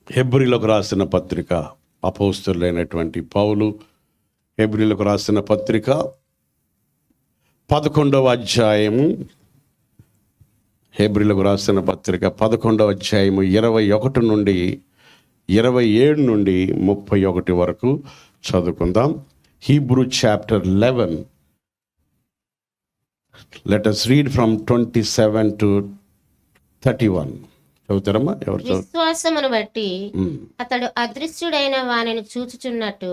హెబ్రీలకు రాసిన పత్రిక, అపోస్తలుడైనటువంటి పౌలు హెబ్రీలకు రాసిన పత్రిక 11వ అధ్యాయము, హెబ్రీలకు రాసిన పత్రిక 11వ అధ్యాయము 21 నుండి 27 నుండి 31 వరకు చదువుకుందాం. Hebrew chapter 11. Let us read from 27 to 31. చదువుతారమ్మా? ఎవరు విశ్వాసమును బట్టి అతడు అదృశ్యుడైన వానిని చూచుచున్నట్టు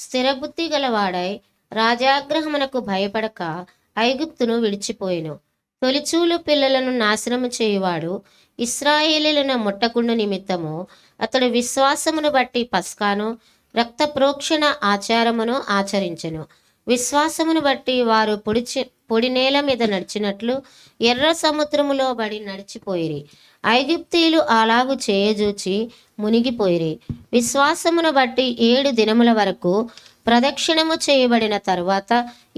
స్థిరబుద్ధి గలవాడై రాజాగ్రహమునకు భయపడక ఐగుప్తును విడిచిపోయెను. తొలిచూలు పిల్లలను నాశనము చేయువాడు ఇశ్రాయేలీయులను ముట్టకుండు నిమిత్తము అతడు విశ్వాసమును బట్టి పస్కాను రక్త ప్రోక్షణ ఆచారమును ఆచరించెను. విశ్వాసమును బట్టి వారు పొడి నేల మీద నడిచినట్లు ఎర్ర సముద్రములో బడి నడిచిపోయిరి. ఐగుప్తీయులు అలాగు చేయజూచి మునిగిపోయిరి. విశ్వాసమును బట్టి 7 దినముల వరకు ప్రదక్షిణము చేయబడిన తరువాత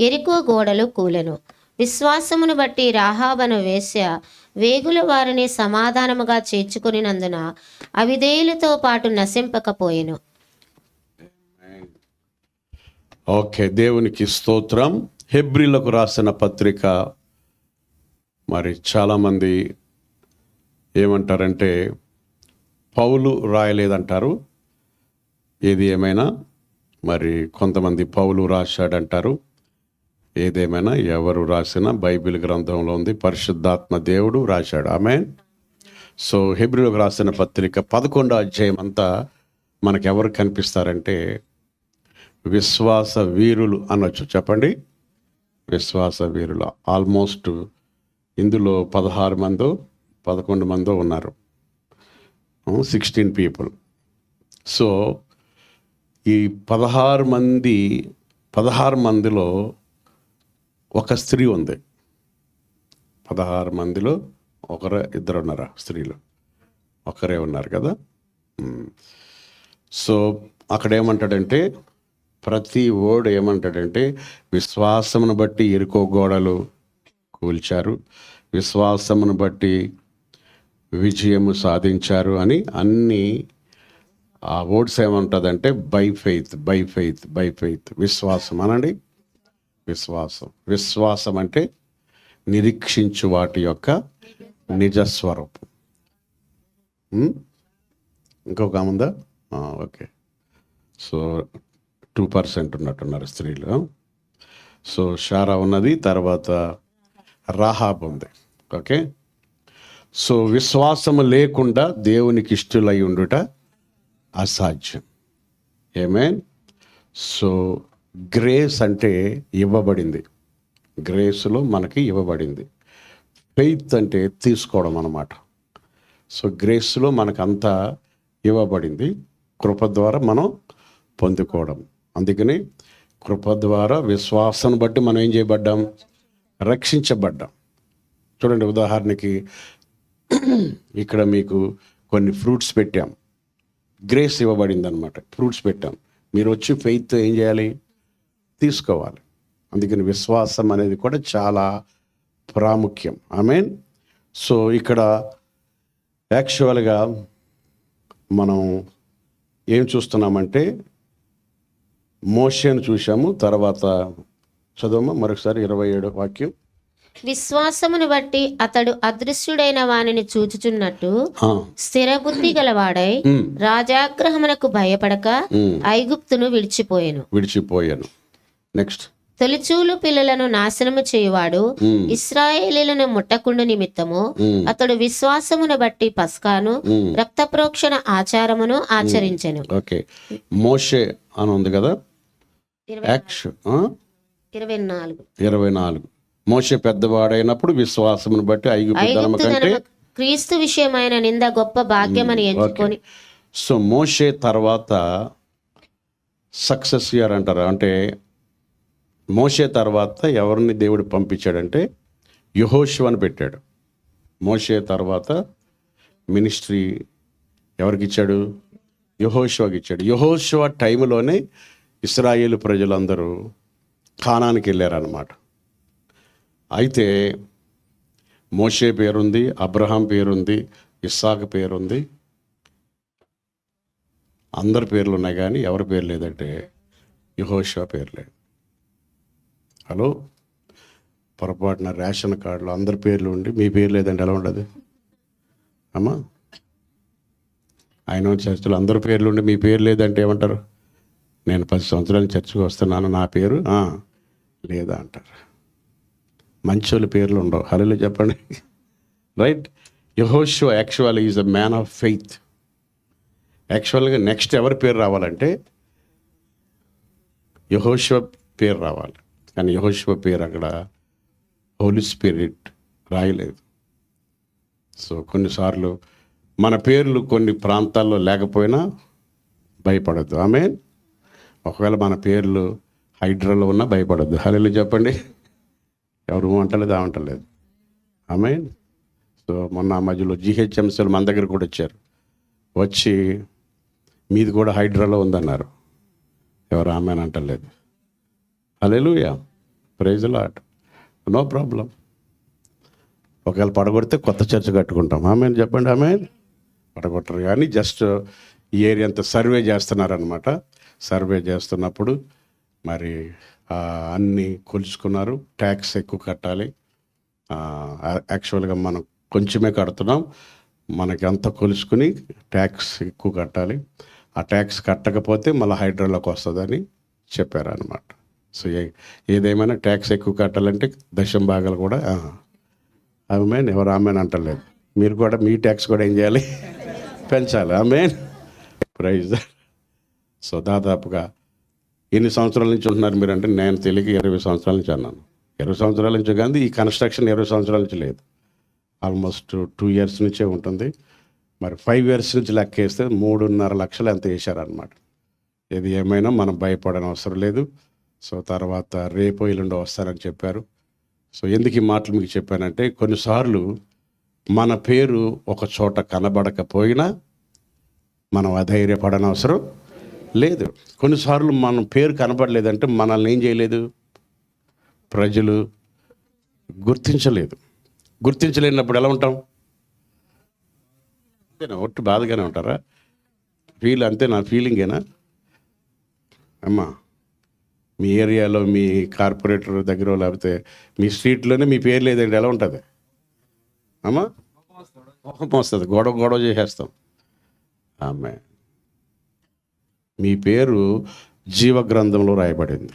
ఎరికో గోడలు కూలెను. విశ్వాసమును బట్టి రాహాబను వేశ్య వేగుల వారిని సమాధానముగా చేర్చుకొనినందున అవిధేయులతో పాటు నశింపకపోయెను. ఓకే, దేవునికి స్తోత్రం. హెబ్రీలకు రాసిన పత్రిక, మరి చాలామంది ఏమంటారంటే పౌలు రాయలేదంటారు. ఏది ఏమైనా మరి కొంతమంది పౌలు రాశాడంటారు. ఏదేమైనా ఎవరు రాసినా బైబిల్ గ్రంథంలో ఉంది, పరిశుద్ధాత్మ దేవుడు రాశాడు. ఆమేన్. సో హెబ్రీలకు రాసిన పత్రిక 11వ అధ్యాయం అంతా మనకెవరు కనిపిస్తారంటే విశ్వాస వీరులు అనొచ్చు. చెప్పండి, విశ్వాస వీరులు. ఆల్మోస్ట్ ఇందులో 16 మందో 11 మందో ఉన్నారు, 16 పీపుల్. సో ఈ 16 మందిలో ఒక స్త్రీ ఉంది. 16 మందిలో ఇద్దరు ఉన్నారా? స్త్రీలు ఒకరే ఉన్నారు కదా. సో అక్కడ ఏమంటాడంటే, ప్రతి ఓడు ఏమంటాడంటే విశ్వాసమును బట్టి ఎరుకో గోడలు కూల్చారు, విశ్వాసమును బట్టి విజయము సాధించారు అని అన్ని ఆ వర్డ్స్ ఏమంటుందంటే by faith, by faith, by faith. విశ్వాసం అనండి. విశ్వాసం అంటే నిరీక్షించు వాటి యొక్క నిజస్వరూపం. ఇంకొక ఉందా? ఓకే. సో 2% ఉన్నట్టున్నారు స్త్రీలు. సో షారా ఉన్నది, తర్వాత రాహాబ్ ఉంది. ఓకే. సో విశ్వాసము లేకుండా దేవునికి ఇష్టలై ఉండుట అసాధ్యం. ఆమేన్. సో గ్రేస్ అంటే ఇవ్వబడింది, గ్రేస్లో మనకి ఇవ్వబడింది. ఫెయిత్ అంటే తీసుకోవడం అన్నమాట. సో గ్రేస్లో మనకంతా ఇవ్వబడింది, కృప ద్వారా మనం పొందుకోవడం. అందుకని కృప ద్వారా విశ్వాసాన్ని బట్టి మనం ఏం చేయబడ్డాం? రక్షించబడ్డాం. చూడండి, ఉదాహరణకి ఇక్కడ మీకు కొన్ని ఫ్రూట్స్ పెట్టాం, గ్రేస్ ఇవ్వబడింది అనమాట. ఫ్రూట్స్ పెట్టాం, మీరు వచ్చి ఫెయిత్ ఏం చేయాలి? తీసుకోవాలి. అందుకని విశ్వాసం అనేది కూడా చాలా ప్రాముఖ్యం. ఆమేన్. సో ఇక్కడ యాక్చువల్గా మనం ఏం చూస్తున్నామంటే మోషేను చూసాము. తర్వాత చదవమా మరొకసారి 27వ వాక్యం. విశ్వాసమును బట్టి అతడు అదృశ్యుడైన వానిని చూచుచున్నట్టు స్థిరబుద్ధి గలవాడై రాజాగ్రహమునకు భయపడక ఐగుప్తును విడిచిపోయెను. నెక్స్ట్. తొలిచూలు పిల్లలను నాశనము చేయువాడు ఇశ్రాయేలీయులను ముట్టకుండు నిమిత్తము అతడు విశ్వాసమును బట్టి పస్కాను రక్త ప్రోక్షణ ఆచారమును ఆచరించెను. ఓకే, మోషే అని ఉంది కదా. 24 మోషే పెద్దవాడైనప్పుడు విశ్వాసమును బట్టి ఐగుప్తు కంటే క్రీస్తు విషయమైన నింద గొప్ప భాగ్యమని ఎంచుకొని. సో మోషే తర్వాత సక్సెస్ ఇయర్ అంటారు. అంటే మోషే తర్వాత ఎవరిని దేవుడు పంపించాడంటే యెహోషువని పెట్టాడు. మోషే తర్వాత మినిస్ట్రీ ఎవరికి ఇచ్చాడు? యెహోషువకి ఇచ్చాడు. యెహోషువ టైంలోనే ఇశ్రాయేలు ప్రజలందరూ కానానికి వెళ్ళారన్నమాట. అయితే మోషే పేరుంది, అబ్రహాం పేరుంది, ఇస్సాకు పేరుంది, అందరి పేర్లు ఉన్నాయి కానీ ఎవరి పేరు లేదంటే యెహోషువ పేరు లేదు. హలో, పొరపాటున రేషన్ కార్డులో అందరి పేర్లు ఉండి మీ పేరు లేదంటే ఎలా ఉండదు అమ్మా? ఆయన చర్చిలో అందరి పేర్లు ఉండి మీ పేరు లేదంటే ఏమంటారు? నేను 10 సంవత్సరాలు చర్చికి వస్తున్నాను, నా పేరు లేదా అంటారు. మంచోళ్ళ పేర్లు ఉండవు. హల్లెలూయా చెప్పండి. రైట్. యెహోషువ actually is a man of faith. యాక్చువల్గా నెక్స్ట్ ఎవరి పేరు రావాలంటే యెహోషువ పేరు రావాలి. కానీ యెహోషువ పేరు అక్కడ హోలీ స్పిరిట్ రాయలేదు. సో కొన్నిసార్లు మన పేర్లు కొన్ని ప్రాంతాల్లో లేకపోయినా భయపడద్దు. ఆమేన్. ఒకవేళ మన పేర్లు హైడ్రాలో ఉన్నా భయపడద్దు. హల్లెలూయా చెప్పండి. ఎవరు అంటలేదు అంటలేదు. ఆమేన్. సో మొన్న మధ్యలో GHMCలు మన దగ్గర కూడా వచ్చారు. వచ్చి మీది కూడా హైడ్రాలో ఉందన్నారు. ఎవరు ఆమెన్ అంటలేదు. Hallelujah, praise lord. No problem. ఒకవేళ పడగొడితే కొత్త చర్చ్ కట్టుకుంటాం. ఆమెన్ చెప్పండి. ఆమెన్. పడగొట్టరు కానీ జస్ట్ ఈ ఏరియా అంతా సర్వే చేస్తున్నారనమాట. సర్వే చేస్తున్నప్పుడు మరి అన్నీ కొలుచుకున్నారు. ట్యాక్స్ ఎక్కువ కట్టాలి. యాక్చువల్గా మనం కొంచెమే కడుతున్నాం, మనకి అంతా కొలుచుకుని ట్యాక్స్ ఎక్కువ కట్టాలి. ఆ ట్యాక్స్ కట్టకపోతే మళ్ళీ హైడ్రాలోకి వస్తుందని చెప్పారనమాట. సో ఏదేమైనా ట్యాక్స్ ఎక్కువ కట్టాలంటే దశం భాగాలు కూడా ఆమెన్. ఎవరు ఆమెన్ అంటలేదు. మీరు కూడా మీ ట్యాక్స్ కూడా ఏం చేయాలి? పెంచాలి. ఆమెన్. ప్రైజ్. సో దాదాపుగా ఎన్ని సంవత్సరాల నుంచి ఉంటున్నారు మీరు అంటే, నేను తెలియక 20 సంవత్సరాల నుంచి అన్నాను. 20 సంవత్సరాల నుంచి కానీ ఈ కన్స్ట్రక్షన్ 20 సంవత్సరాల నుంచి లేదు. ఆల్మోస్ట్ 2 years నుంచే ఉంటుంది. మరి 5 years నుంచి లెక్కేస్తే 3.5 లక్షలు ఎంత వేశారనమాట. ఇది ఏమైనా మనం భయపడని అవసరం లేదు. సో తర్వాత రేపు ఎల్లుండో వస్తారని చెప్పారు. సో ఎందుకు ఈ మాటలు మీకు చెప్పానంటే, కొన్నిసార్లు మన పేరు ఒక చోట కనబడకపోయినా మనం అధైర్యపడని అవసరం లేదు. కొన్నిసార్లు మన పేరు కనబడలేదంటే మనల్ని ఏం చేయలేదు, ప్రజలు గుర్తించలేదు. గుర్తించలేనప్పుడు ఎలా ఉంటాం? అంతేనా? ఒట్టి బాధగానే ఉంటారా? అంతే నా ఫీలింగేనా అమ్మా? మీ ఏరియాలో మీ కార్పొరేటర్ దగ్గర లేకపోతే మీ స్ట్రీట్లోనే మీ పేరు లేదంటే ఎలా ఉంటుంది అమ్మా? కోపం వస్తుంది, గొడవ చేసేస్తాం. ఆమె మీ పేరు జీవ గ్రంథంలో రాయబడింది.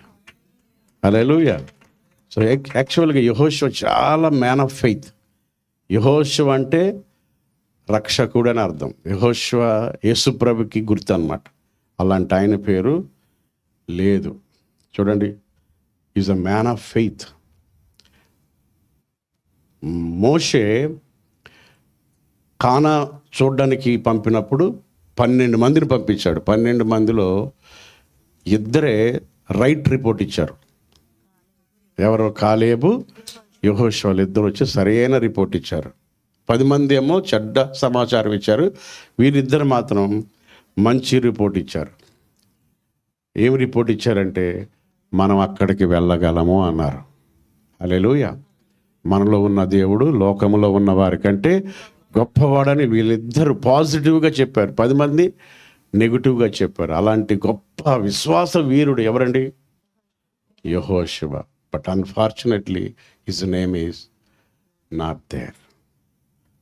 హల్లెలూయా. సో యాక్చువల్గా యెహోషువ చాలా మ్యాన్ ఆఫ్ ఫెయిత్. యెహోషువ అంటే రక్షకుడు అని అర్థం. యెహోషువ యేసుప్రభుకి గుర్తు అన్నమాట. అలాంటి ఆయన పేరు లేదు. చూడండి, is a man of faith. మోషే కానా చూడడానికి పంపినప్పుడు 12 మందిని పంపించాడు. 12 మందిలో 2 రైట్ రిపోర్ట్ ఇచ్చారు. ఎవరు? కాలేబు, యెహోషువ. 2 వచ్చి సరైన రిపోర్ట్ ఇచ్చారు. 10 మంది ఏమో చెడ్డ సమాచారం ఇచ్చారు. వీరిద్దరు మాత్రం మంచి రిపోర్ట్ ఇచ్చారు. ఏం రిపోర్ట్ ఇచ్చారంటే, మనం అక్కడికి వెళ్ళగలము అన్నారు. హల్లెలూయా. మనలో ఉన్న దేవుడు లోకంలో ఉన్న వారికంటే గొప్పవాడని వీళ్ళిద్దరు పాజిటివ్గా చెప్పారు. 10 మంది నెగిటివ్గా చెప్పారు. అలాంటి గొప్ప విశ్వాస వీరుడు ఎవరండి? యెహోషువ. But unfortunately his name is not there.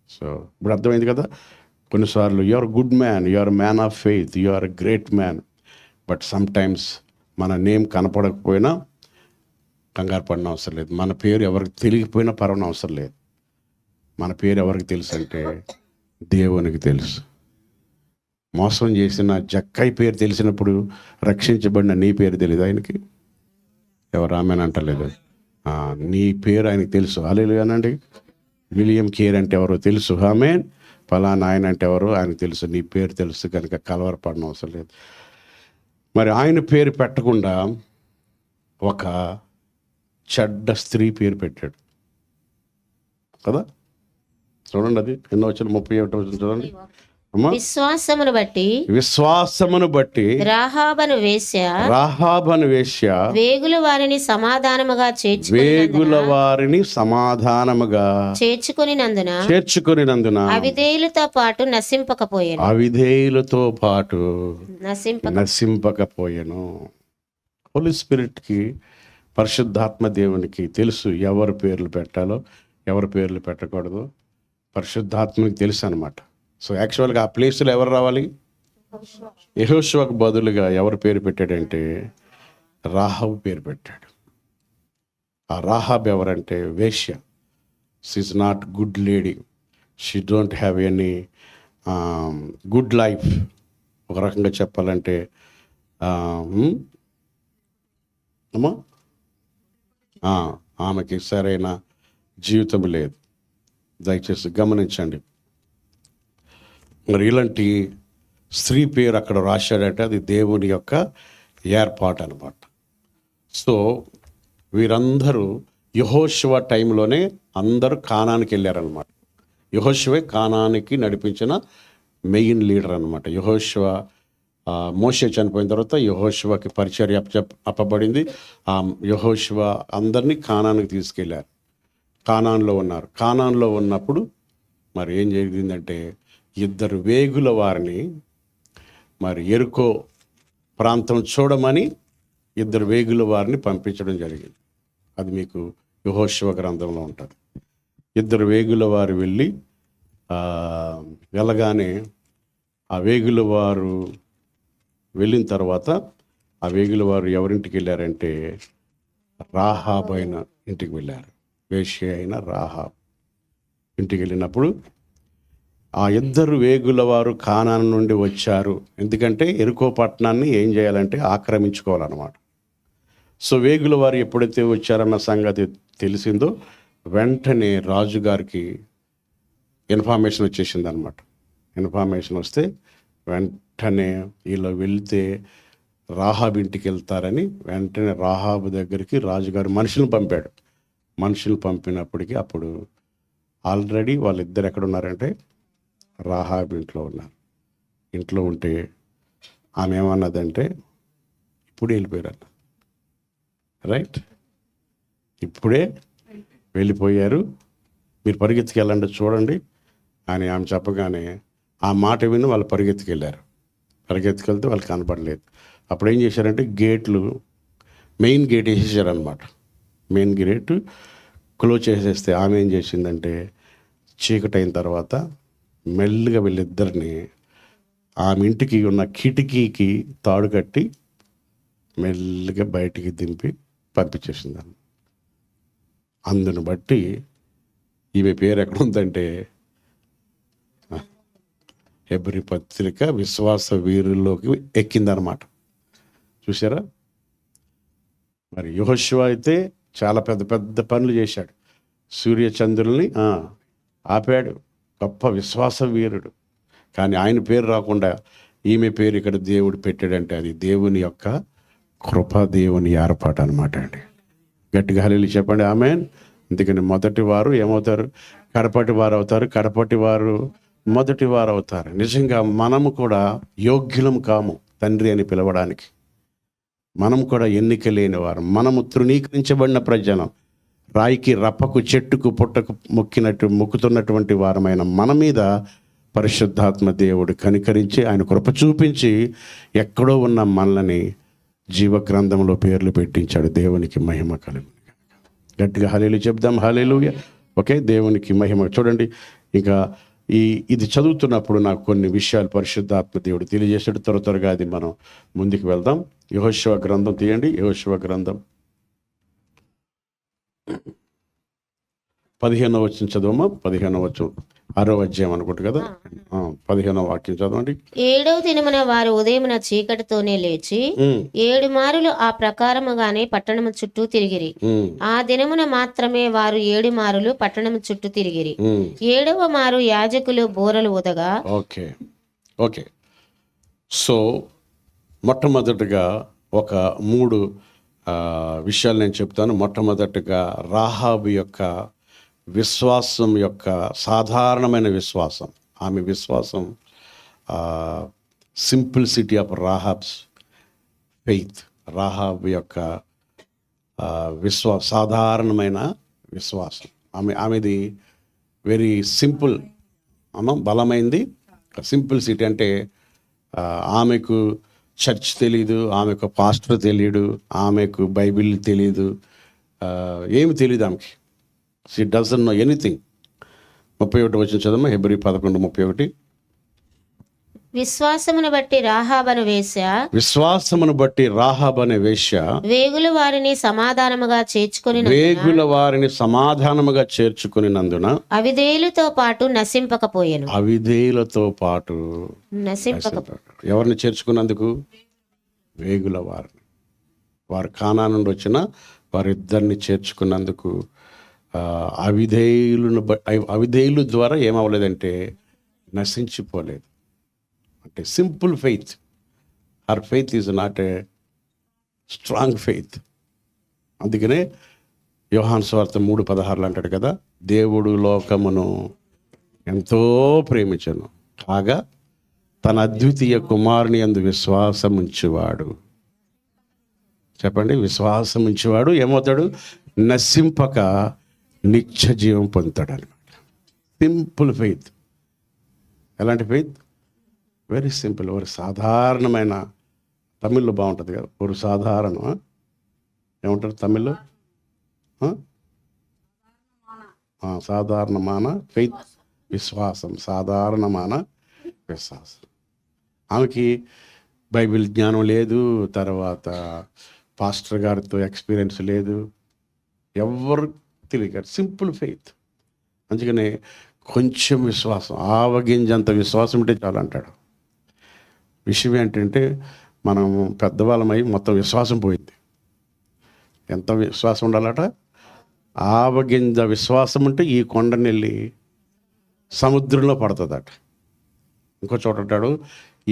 So ఇప్పుడు అర్థమైంది కదా. కొన్నిసార్లు you are good man, you are man of faith, you are great man. But sometimes మన నేమ్ కనపడకపోయినా కంగారు పడిన అవసరం లేదు. మన పేరు ఎవరికి తెలియకపోయినా పర్వాలని అవసరం లేదు. మన పేరు ఎవరికి తెలుసు అంటే దేవునికి తెలుసు. మోసం చేసిన జక్కై పేరు తెలిసినప్పుడు రక్షించబడిన నీ పేరు తెలియదు ఆయనకి? ఎవరు ఆమెను అంటలేదు. నీ పేరు ఆయనకి తెలుసు. హల్లెలూయా అనండి. విలియం కేర్ అంటే ఎవరో తెలుసు. ఆమేన్. ఫలానా ఆయన అంటే ఎవరో ఆయనకు తెలుసు. నీ పేరు తెలుసు కనుక కలవరపడిన అవసరం లేదు. మరి ఆయన పేరు పెట్టకుండా ఒక చెడ్డ స్త్రీ పేరు పెట్టాడు కదా. చూడండి, అది ఎన్నో వచ్చిన 31 వచ్చిన చూడండి. అమ్మా, విశ్వాసమును బట్టి విశ్వాసమును బట్టి రాహాబను వేశ్య రాహాబను వేశ్య వేగుల వారిని సమాధానముగా వేగుల వారిని సమాధానముగా చేర్చుకొనినందున చేర్చుకునినందున అవిధేయులతో పాటు నశింపకపోయాను. అవిధేయులతో పాటు నశింపక నశింపకపోయెను. హోలీ స్పిరిట్కి, పరిశుద్ధాత్మ దేవునికి తెలుసు ఎవరి పేర్లు పెట్టాలో ఎవరి పేర్లు పెట్టకూడదు. పరిశుద్ధాత్మకి తెలుసు అనమాట. సో యాక్చువల్గా ఆ ప్లేస్లో ఎవరు రావాలి? యెహోషువకు బదులుగా ఎవరు పేరు పెట్టాడంటే రాహాబు పేరు పెట్టాడు. ఆ రాహాబ్ ఎవరంటే వేశ్య. She's not good lady, she don't have any good life. ఒక రకంగా చెప్పాలంటే అమ్మా, ఆమెకి సరైన జీవితం లేదు. దయచేసి గమనించండి. మరి ఇలాంటి స్త్రీ పేరు అక్కడ రాశాడంటే అది దేవుని యొక్క ఏర్పాటు అనమాట. సో వీరందరూ యెహోషువ టైంలోనే అందరూ కానానికి వెళ్ళారనమాట. యెహోషువే కానానికి నడిపించిన మెయిన్ లీడర్ అనమాట. యెహోషువ మోషే చనిపోయిన తర్వాత యెహోషువకి పరిచర్య అప్పబడింది. ఆ యెహోషువ అందరినీ కానానికి తీసుకెళ్ళారు. కానాన్లో ఉన్నారు. కానాన్లో ఉన్నప్పుడు మరి ఏం జరిగిందంటే ఇద్దరు వేగుల వారిని మరి ఎరుకో ప్రాంతం చూడమని ఇద్దరు వేగుల వారిని పంపించడం జరిగింది. అది మీకు యెహోషువ గ్రంథంలో ఉంటుంది. ఇద్దరు వేగుల వారు వెళ్ళి వెళ్ళగానే ఆ వేగుల వారు వెళ్ళిన తర్వాత ఆ వేగుల వారు ఎవరింటికి వెళ్ళారంటే రాహాబ్ అయిన ఇంటికి వెళ్ళారు. వేశ్య అయిన రాహాబ్ ఇంటికి వెళ్ళినప్పుడు ఆ ఇద్దరు వేగుల వారు కానాను నుండి వచ్చారు. ఎందుకంటే ఎరుకో పట్టణాన్ని ఏం చేయాలంటే ఆక్రమించుకోవాలన్నమాట. సో వేగుల వారు ఎప్పుడైతే వచ్చారన్న సంగతి తెలిసిందో వెంటనే రాజుగారికి ఇన్ఫర్మేషన్ వచ్చేసింది అనమాట. ఇన్ఫర్మేషన్ వస్తే వెంటనే వీళ్ళు వెళ్తే రాహాబ్ ఇంటికి వెళ్తారని వెంటనే రాహాబు దగ్గరికి రాజుగారు మనుషులను పంపాడు. మనుషులు పంపినప్పటికీ అప్పుడు ఆల్రెడీ వాళ్ళిద్దరు ఎక్కడ ఉన్నారంటే రాహాబ్ ఇంట్లో ఉన్నారు. ఇంట్లో ఉంటే ఆమె ఏమన్నదంటే ఇప్పుడే వెళ్ళిపోయారు అన్న. రైట్, ఇప్పుడే వెళ్ళిపోయారు, మీరు పరిగెత్తుకెళ్ళండి చూడండి అని ఆమె చెప్పగానే ఆ మాట విని వాళ్ళు పరిగెత్తుకెళ్ళారు. పరిగెత్తుకెళ్తే వాళ్ళకి కనపడలేదు. అప్పుడు ఏం చేశారంటే గేట్లు, మెయిన్ గేట్ వేసేసారనమాట. మెయిన్ గేట్ క్లోజ్ చేసేస్తే ఆమె ఏం చేసిందంటే చీకటి అయిన తర్వాత మెల్లిగా వీళ్ళిద్దరిని ఆమె ఇంటికి ఉన్న కిటికీకి తాడు కట్టి మెల్లిగా బయటికి దింపి పంపించేసింది. అందును బట్టి ఈమె పేరు ఎక్కడ ఉందంటే హెబ్రీ పత్రిక విశ్వాస వీరుల్లోకి ఎక్కిందనమాట. చూసారా? మరి యెహోషువ అయితే చాలా పెద్ద పెద్ద పనులు చేశాడు. సూర్యచంద్రుల్ని ఆపాడు. గొప్ప విశ్వాస వీరుడు. కానీ ఆయన పేరు రాకుండా ఈమె పేరు ఇక్కడ దేవుడు పెట్టాడంటే అది దేవుని యొక్క కృప, దేవుని ఏర్పాటు అనమాట అండి. గట్టిగా హల్లెలూయా చెప్పండి, ఆమేన్. అందుకని మొదటి వారు ఏమవుతారు? కడపటి వారు అవుతారు. కడపటి వారు మొదటి వారు అవుతారు. నిజంగా మనము కూడా యోగ్యులం కాము తండ్రి అని పిలవడానికి. మనం కూడా ఎన్నిక లేని వారు. మనము తృణీకరించబడిన ప్రజనం. రాయికి, రప్పకు, చెట్టుకు, పుట్టకు మొక్కుతున్నటువంటి వారమైన మన మీద పరిశుద్ధాత్మ దేవుడు కనికరించి ఆయన కృప చూపించి ఎక్కడో ఉన్న మనల్ని జీవగ్రంథంలో పేర్లు పెట్టించాడు. దేవునికి మహిమ కలుగు. గట్టిగా హల్లెలూయా చెప్దాం. హల్లెలూయా. ఓకే, దేవునికి మహిమ. చూడండి, ఇంకా ఇది చదువుతున్నప్పుడు నాకు కొన్ని విషయాలు పరిశుద్ధాత్మ దేవుడు తెలియజేసాడు. త్వరగా అది మనం ముందుకు వెళ్దాం. యెహోషువ గ్రంథం తీయండి. యెహోషువ గ్రంథం 15వ వచనం చదవమ్మా. 15వ వచనం 6వ అధ్యాయం అనుకుంటు కదా. 15వ వాక్యం చదవండి. 7వ దినమున వారు ఉదయమున చీకటితోనే లేచి 7 మారులు ఆ ప్రకారముగానే పట్టణము చుట్టూ తిరిగిరి. ఆ దినమున మాత్రమే వారు 7 మారులు పట్టణము చుట్టూ తిరిగిరి. 7వ మారు యాజకులు బూరలు ఊదగా. ఓకే. సో మొట్టమొదటిగా ఒక 3 విషయాలు నేను చెప్తాను. మొట్టమొదటిగా రాహాబు యొక్క విశ్వాసం యొక్క సాధారణమైన విశ్వాసం. ఆమె విశ్వాసం సింప్లిసిటీ ఆఫ్ రాహాబ్స్ ఫెయిత్. రాహాబ్ యొక్క సాధారణమైన విశ్వాసం. ఆమెది వెరీ సింపుల్, బలమైంది. సింప్లిసిటీ అంటే ఆమెకు చర్చ్ తెలీదు, ఆమెకు పాస్టర్ తెలియడు, ఆమెకు బైబిల్ తెలీదు, ఏమి తెలియదు ఆమెకి. She doesn't know anything. 31 వచనం చదవమ్మా, హెబ్రీ 11:31. విశ్వాసమును బట్టి రాహాబను వేశ్య, విశ్వాసమును బట్టి రాహాబ్ అనే వేశ్య వేగుల వారిని సమాధానముగా చేర్చుకొని వేగుల వారిని సమాధానముగా చేర్చుకునినందున అవిధేయులతో పాటు నశింపకపోయెను. అవిధేయులతో పాటు ఎవరిని చేర్చుకున్నందుకు? వేగుల వారిని. వారు కానాను నుండి వచ్చిన వారిద్దరిని చేర్చుకున్నందుకు. అవిధేయుల ద్వారా ఏమవ్వలేదంటే నశించిపోలేదు. అంటే simple faith. Her faith is not a strong faith. అందుకనే యోహాను సువార్త 3:16 అంటాడు కదా, దేవుడు లోకమును ఎంతో ప్రేమించెను కాగా తన అద్వితీయ కుమారుని యందు విశ్వాసం ఉంచువాడు. చెప్పండి, విశ్వాసం ఉంచేవాడు ఏమవుతాడు? నశింపక నిత్య జీవం పొందుతాడు అనమాట. Simple faith. ఎలాంటి ఫెయిత్? Very simple. ఒక సాధారణమైన, తమిళ్లో బాగుంటుంది కదా, ఒక సాధారణ, ఏమంటారు తమిళ్లో? సాధారణమాన ఫెయిత్, విశ్వాసం. సాధారణమాన విశ్వాసం. ఆమెకి బైబిల్ జ్ఞానం లేదు, తర్వాత పాస్టర్ గారితో ఎక్స్పీరియన్స్ లేదు, ఎవరు తెలియదు. Simple faith. అందుకనే కొంచెం విశ్వాసం, ఆవగింజంత విశ్వాసం ఉంటే చాలు అంటాడు. విషయం ఏంటంటే మనం పెద్దవాళ్ళమై మొత్తం విశ్వాసం పోయింది. ఎంత విశ్వాసం ఉండాలట? ఆవగింజ విశ్వాసం ఉంటే ఈ కొండని వెళ్ళి సముద్రంలో పడుతుందట. ఇంకో చోట అంటాడు,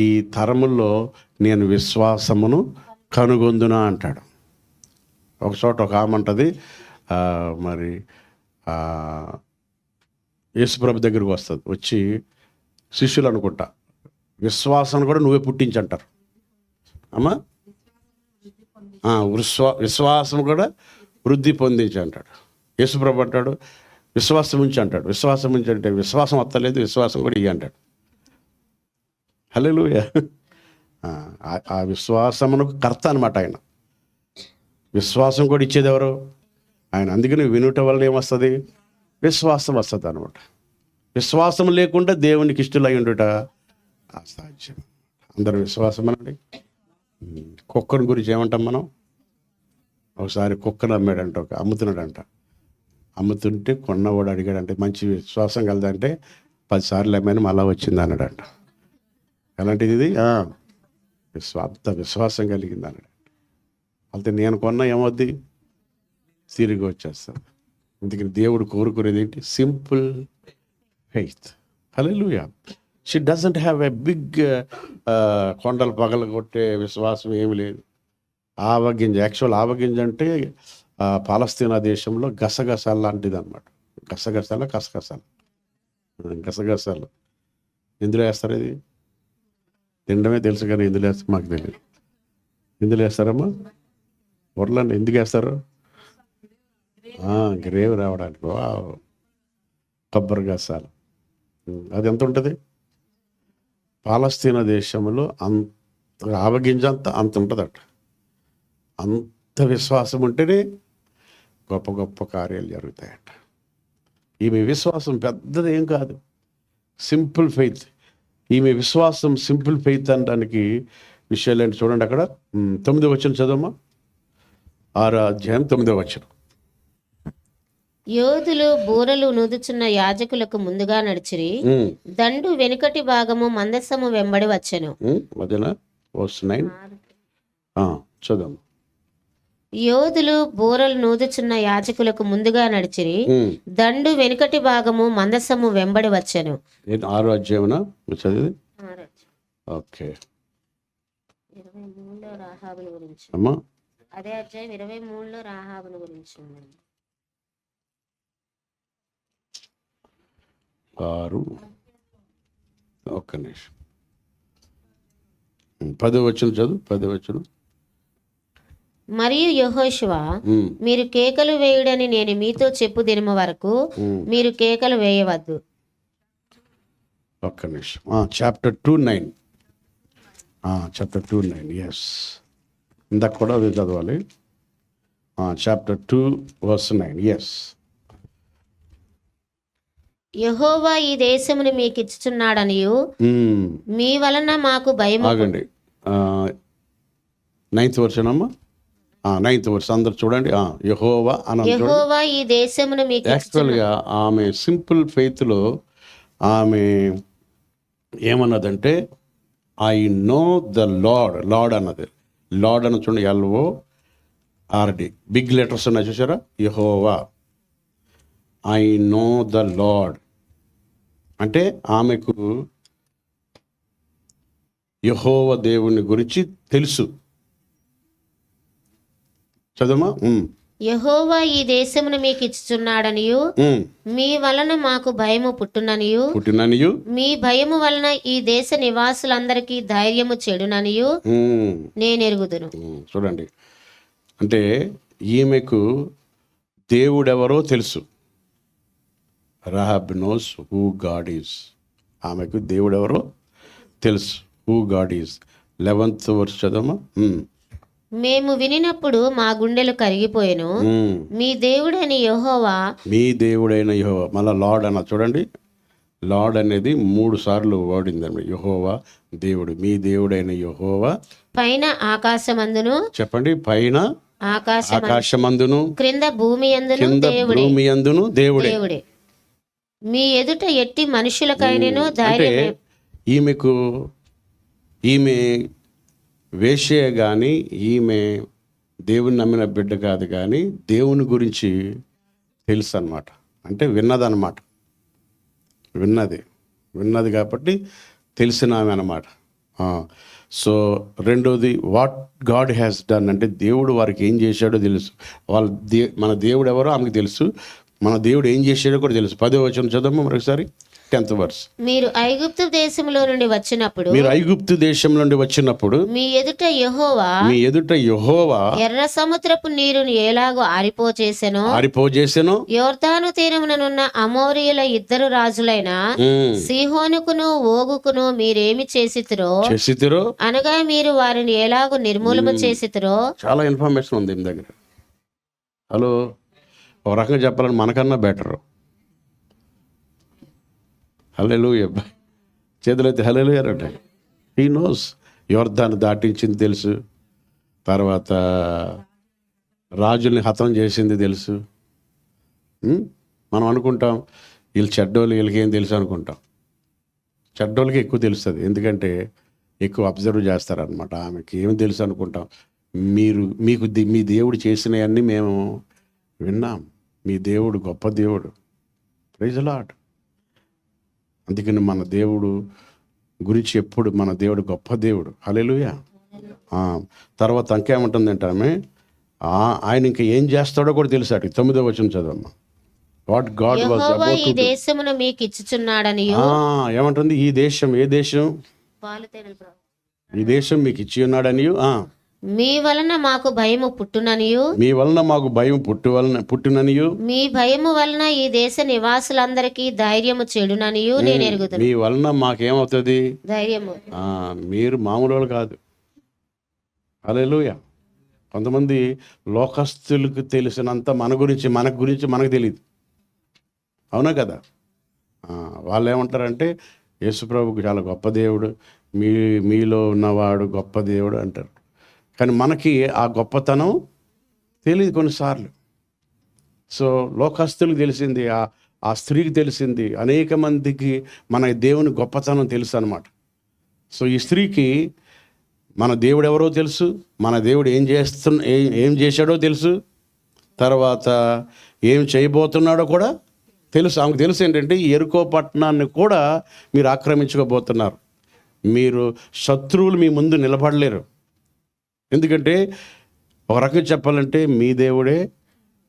ఈ తరముల్లో నేను విశ్వాసమును కనుగొందునా అంటాడు. ఒక చోట ఒక ఆమె అంటది, మరి యేసుప్రభు దగ్గరికి వస్తుంది, వచ్చి శిష్యులు అనుకుంటా, విశ్వాసాన్ని కూడా నువ్వే పుట్టించంటారు అమ్మా. విశ్వాసం కూడా వృద్ధి పొందించి అంటాడు. యేసుప్రభు అంటాడు విశ్వాసం ఉంచి అంటాడు. విశ్వాసం ఉంచి అంటే విశ్వాసం వస్తలేదు, విశ్వాసం కూడా ఇయ్య అంటాడు. హల్లెలూయా. ఆ విశ్వాసమునకు కర్త అనమాట ఆయన. విశ్వాసం కూడా ఇచ్చేది ఎవరు? ఆయన. అందుకని వినుట వల్ల ఏమొస్తుంది? విశ్వాసం వస్తుంది అనమాట. విశ్వాసం లేకుండా దేవునికి ఇష్టలై ఉండుట అసాధ్యం. అందరూ విశ్వాసం అనండి. కుక్కను గురించి ఏమంటాం మనం? ఒకసారి కుక్కను అమ్మాడంట, ఒక అమ్ముతున్నాడంట. అమ్ముతుంటే కొన్నవాడు అడిగాడంటే, మంచి విశ్వాసం కలదంటే 10 సార్లు అమ్మాను మళ్ళా వచ్చింది అన్నాడంట. ఎలాంటిది ఇది? అంత విశ్వాసం కలిగింది అన్నాడు. అయితే నేను కొన్నా ఏమవుద్ది? తిరిగి వచ్చేస్తాను. అందుకని దేవుడు కోరుకునేది ఏంటి? Simple faith. Hallelujah. She doesn't have a big కొండలు పగలగొట్టే విశ్వాసం ఏమి లేదు. ఆవగింజ. యాక్చువల్ ఆవగింజ అంటే పాలస్తీనా దేశంలో గసగసాలు లాంటిది అనమాట. గసగసాలు ఎందులో వేస్తారు? ఇది తినడమే తెలుసు కానీ ఎందులో వేస్తారు మాకు తెలియదు. ఎందులో వేస్తారమ్మా? వరలండి ఎందుకు వేస్తారు? గ్రేవ్ రావడానికి. కొబ్బరి గసాలు. అది ఎంత ఉంటుంది? పాలస్తీనా దేశంలో అంత ఆవగింజ అంత ఉంటుందట. అంత విశ్వాసం ఉంటేనే గొప్ప గొప్ప కార్యాలు జరుగుతాయట. ఈమె విశ్వాసం పెద్దది ఏం కాదు, సింపుల్ ఫెయిత్. ఈమె విశ్వాసం సింపుల్ ఫెయిత్ అనడానికి విషయాలు ఏంటి చూడండి. అక్కడ 9వ వచనం చదవమ్మా. 6వ అధ్యాయం 9వ వచనం. యోధులు బూరలు నూదుచున్న యాజకులకు ముందుగా నడిచిరి. దండు వెనుకటి భాగము మందసము వెంబడి వచ్చెను. చదువు. యోధులు బూరలు నూదుచున్న యాజకులకు ముందుగా నడిచిరి. దండు వెనుకటి భాగము మందసము వెంబడి వచ్చెను. 6వ అధ్యాయమున చదివి. ఓకే. 23లో రాహాబును గురించి. అమ్మా అదే అధ్యాయం 23లో రాహాబును గురించి. 6. ఒక్క నిమిషం. 10వ వచనం చదువు, 10వ వచనం. మరియు యెహోషువ, మీరు కేకలు వేయుడని నేను మీతో చెప్పు దినము వరకు మీరు కేకలు వేయవద్దు. ఒక్క నిమిషం. చాప్టర్ 2:9. చాప్టర్ 2:9. ఎస్, ఇందాక కూడా అది చదవాలి. చాప్టర్ 2:9. ఎస్. యెహోవా ఈ దేశమును మీకు ఇచ్చుచున్నాడనియు మీ వలన మాకు భయము. ఆగండి. 9th వర్షన్ అమ్మా. 9th వర్స్ అందరు చూడండి. యెహోవా అని యెహోవా ఈ దేశమును మీకు యాక్చువల్గా ఆమె సింపుల్ ఫెయిత్లో ఆమె ఏమన్నదంటే I know the Lord. Lord అన్నది. లార్డ్ అని చూడండి, LORD. బిగ్ లెటర్స్ ఉన్నాయి చూసారా, యెహోవా. ఐ నో ద లార్డ్ అంటే ఆమెకు యెహోవా దేవుని గురించి తెలుసు. చదవమా. యెహోవా ఈ దేశమును మీకు ఇచ్చుచున్నాడనియు మీ వలన మాకు భయము పుట్టిననియు మీ భయము వలన ఈ దేశ నివాసులందరికీ ధైర్యము చెడుననియు నేనెరుగుదును. చూడండి, అంటే ఈమెకు దేవుడెవరో తెలుసు. Rahab knows who God is. ఆమెకు దేవుడెవరో తెలుసు, who God is. 11th verse చదవమా. మేము వినినప్పుడు మా గుండెలు కరిగిపోయెను. మీ దేవుడైన యెహోవా. మీ దేవుడైన యెహోవా. మళ్ళీ లార్డ్ అన్న చూడండి, లార్డ్ అనేది 3 సార్లు వాడిందండి. యెహోవా దేవుడు. మీ దేవుడైన యెహోవా పైన ఆకాశమందును. చెప్పండి. పైన ఆకాశమందును క్రింద భూమి అందును దేవుడే. మీ ఎదుట ఎట్టి మనుషులకైనను ధైర్యం. ఈమె వేశ్య కానీ, ఈమె దేవుని నమ్మిన బిడ్డ కాదు, కానీ దేవుని గురించి తెలుసు అన్నమాట. అంటే విన్నదన్నమాట. విన్నది కాబట్టి తెలిసిన ఆమె అన్నమాట. సో రెండోది, వాట్ గాడ్ హ్యాస్ డన్ అంటే దేవుడు వారికి ఏం చేశాడో తెలుసు. మన దేవుడు ఎవరో ఆమెకు తెలుసు, మన దేవుడు ఏం చేశాడో కూడా తెలుసు. 10వ వచనం చదవమ్మా మరొకసారి. 10th verse. మీరు ఐగుప్తు దేశంలో నుండి వచ్చినప్పుడు మీ ఎదుట యెహోవా ఎర్ర సముద్రపు నీరును ఎలాగో ఆరిపోజేసెను. యొర్దాను తీరముననున్న అమోరీయుల 2 రాజులైన సీహోనుకును ఓగుకును మీరేమి చేసితిరో అనగా మీరు వారిని ఎలాగో నిర్మూలన చేసితిరో. చాలా ఇన్ఫర్మేషన్ ఉంది మీ దగ్గర. హలో, ఒక రకంగా చెప్పాలని మనకన్నా బెటర్. హల్లెలూయా. చేతులైతే హల్లెలూయా అంటే హీ నోస్. యొర్దాను దాటించింది తెలుసు, తర్వాత రాజుల్ని హతం చేసింది తెలుసు. మనం అనుకుంటాం వీళ్ళు చెడ్డోళ్ళు, వీళ్ళకి ఏం తెలుసు అనుకుంటాం. చెడ్డోళ్ళకి ఎక్కువ తెలుస్తుంది, ఎందుకంటే ఎక్కువ అబ్జర్వ్ చేస్తారనమాట. ఆమెకి ఏమి తెలుసు అనుకుంటాం. మీ దేవుడు చేసినవన్నీ మేము విన్నాం. మీ దేవుడు గొప్ప దేవుడు. Praise the lord. అందుకని మన దేవుడు గురించి ఎప్పుడు మన దేవుడు గొప్ప దేవుడు. హల్లెలూయా. తర్వాత ఇంకేమంటుందంటే ఆమె ఆయన ఇంకా ఏం చేస్తాడో కూడా తెలుసు. 9వ వచనం చదవమ్మా. What God was about to do. ఏమంటుంది? ఈ దేశం, ఏ దేశం? ఈ దేశం మీకు ఇచ్చి ఉన్నాడనియు మీ వలన మాకు భయము పుట్టుననియు మీ భయము వలన ఈ దేశ నివాసులందరికీ ధైర్యము చెడుననియు నేను ఎరుగుదును. మీ వలన మాకేమవుతుంది? ధైర్యము. మీరు మామూలు కాదు. హల్లెలూయా. కొంతమంది లోకస్తులకు తెలిసినంత మనకు గురించి మనకు తెలియదు. అవునా కదా? వాళ్ళు ఏమంటారంటే యేసుప్రభుకు చాలా గొప్ప దేవుడు, మీలో ఉన్నవాడు గొప్ప దేవుడు అంటారు. కానీ మనకి ఆ గొప్పతనం తెలియదు కొన్నిసార్లు. సో లోకస్తులకు తెలిసింది, ఆ స్త్రీకి తెలిసింది, అనేక మందికి మన దేవుని గొప్పతనం తెలుసు అన్నమాట. సో ఈ స్త్రీకి మన దేవుడు ఎవరో తెలుసు, మన దేవుడు ఏం చేశాడో తెలుసు, తర్వాత ఏం చేయబోతున్నాడో కూడా తెలుసు. ఆమెకు తెలుసు ఏంటంటే ఈ యెరికో పట్టణాన్ని కూడా మీరు ఆక్రమించుకోబోతున్నారు. మీరు శత్రువులు మీ ముందు నిలబడలేరు. ఎందుకంటే ఒక రకంగా చెప్పాలంటే మీ దేవుడే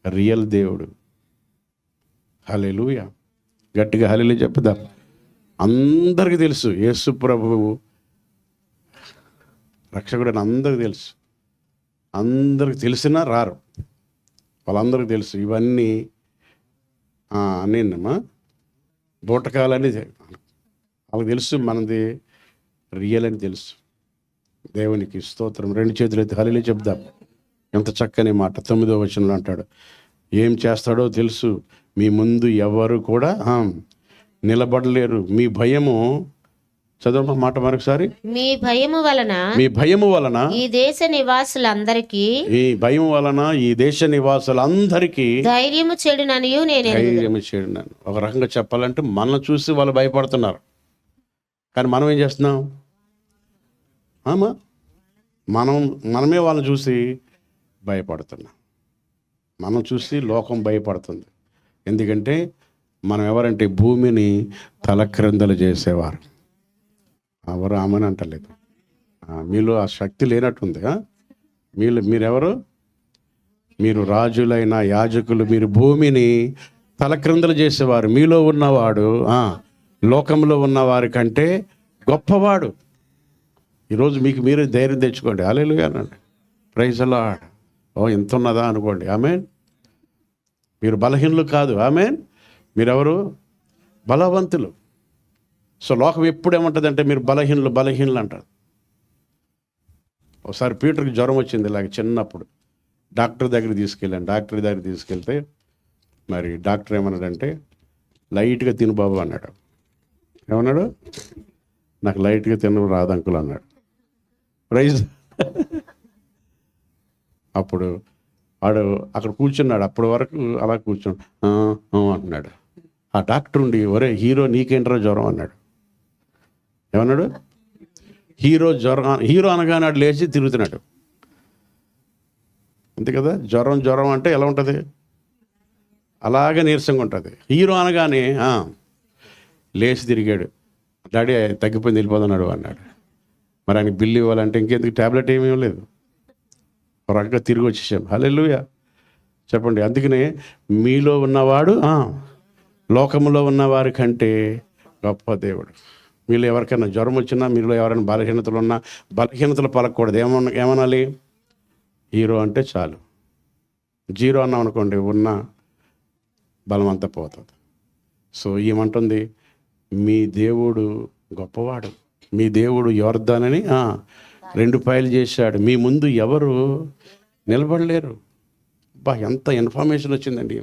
రియల్ దేవుడు. హల్లెలూయా. గట్టిగా హల్లెలూయా చెప్పుదాం. అందరికీ తెలుసు యేసు ప్రభువు రక్షకుడు అని అందరికి తెలుసు. అందరికి తెలిసినా రారు, వాళ్ళందరికీ తెలుసు ఇవన్నీ నేనమ్మా బూటకాలని వాళ్ళకి తెలుసు, మనది రియల్ అని తెలుసు. దేవునికి స్తోత్రం. 2 చేతులు ఎత్తి హల్లెలూయా చెప్దాం. ఎంత చక్కని మాట. 9వ వచనంలో అంటాడు, ఏం చేస్తాడో తెలుసు, మీ ముందు ఎవరు కూడా నిలబడలేరు. మీ భయము, చదవ మాట మరొకసారి. మీ భయము వలన ఈ దేశ నివాసులందరికీ ధైర్యము చెడుననియు నేను చెడునని. ఒక రకంగా చెప్పాలంటే మనల్ని చూసి వాళ్ళు భయపడుతున్నారు, కానీ మనం ఏం చేస్తున్నాం? మనమే వాళ్ళని చూసి భయపడుతున్నాం. మనం చూసి లోకం భయపడుతుంది. ఎందుకంటే మనం ఎవరంటే భూమిని తలక్రిందలు చేసేవారు. ఎవరు ఆమెను అంటలేదు. మీలో ఆ శక్తి లేనట్టుంది. మీరెవరు? మీరు రాజులైన యాజకులు. మీరు భూమిని తలక్రిందలు చేసేవారు. మీలో ఉన్నవాడు లోకంలో ఉన్నవారి కంటే గొప్పవాడు. ఈరోజు మీకు మీరే ధైర్యం తెచ్చుకోండి. హల్లెలూయా అనండి. Praise the lord. ఎంత ఉన్నదా అనుకోండి. ఆమేన్. మీరు బలహీనులు కాదు. ఆమేన్. మీరెవరు? బలవంతులు. సో లోకం ఎప్పుడు ఏమంటుంది అంటే మీరు బలహీనులు అంటారు. ఒకసారి పీటర్కి జ్వరం వచ్చింది ఇలాగ చిన్నప్పుడు. డాక్టర్ దగ్గరికి తీసుకెళ్తే మరి డాక్టర్ ఏమన్నాడంటే లైట్గా తిను బాబు అన్నాడు. ఏమన్నాడు? నాకు లైట్గా తినడం రాదు అంకుల్ అన్నాడు. ప్రైజ్. అప్పుడు వాడు అక్కడ కూర్చున్నాడు. అప్పటి వరకు అలా కూర్చున్నాడు. అంటున్నాడు. ఆ డాక్టర్ ఉండి, ఒరే హీరో నీకేంట్రా జ్వరం అన్నాడు. ఏమన్నాడు? హీరో అనగానే లేచి తిరుగుతున్నాడు. అంతే కదా. జ్వరం అంటే ఎలా ఉంటుంది? అలాగే నీరసంగా ఉంటుంది. హీరో అనగానే లేచి తిరిగాడు. డాడీ తగ్గిపోయింది, వెళ్ళిపోతున్నాడు అన్నాడు. మరి ఆయనకి బిల్లు ఇవ్వాలంటే ఇంకెందుకు, ట్యాబ్లెట్ ఏమీ లేదు. ఒక రకంగా తిరిగి వచ్చేసాం. హల్లెలూయా చెప్పండి. అందుకనే మీలో ఉన్నవాడు లోకంలో ఉన్నవారి కంటే గొప్ప దేవుడు. మీలో ఎవరికైనా జ్వరం వచ్చినా, మీలో ఎవరైనా బలహీనతలు ఉన్నా, బలహీనతలు పలకూడదు. ఏమనాలి? హీరో అంటే చాలు. జీరో అన్నాం అనుకోండి, ఉన్న బలం అంతా పోతుంది. సో ఏమంటుంది? మీ దేవుడు గొప్పవాడు. మీ దేవుడు యొర్దానని 2 పాయలు చేశాడు. మీ ముందు ఎవరు నిలబడలేరు. ఎంత ఇన్ఫర్మేషన్ వచ్చిందండి.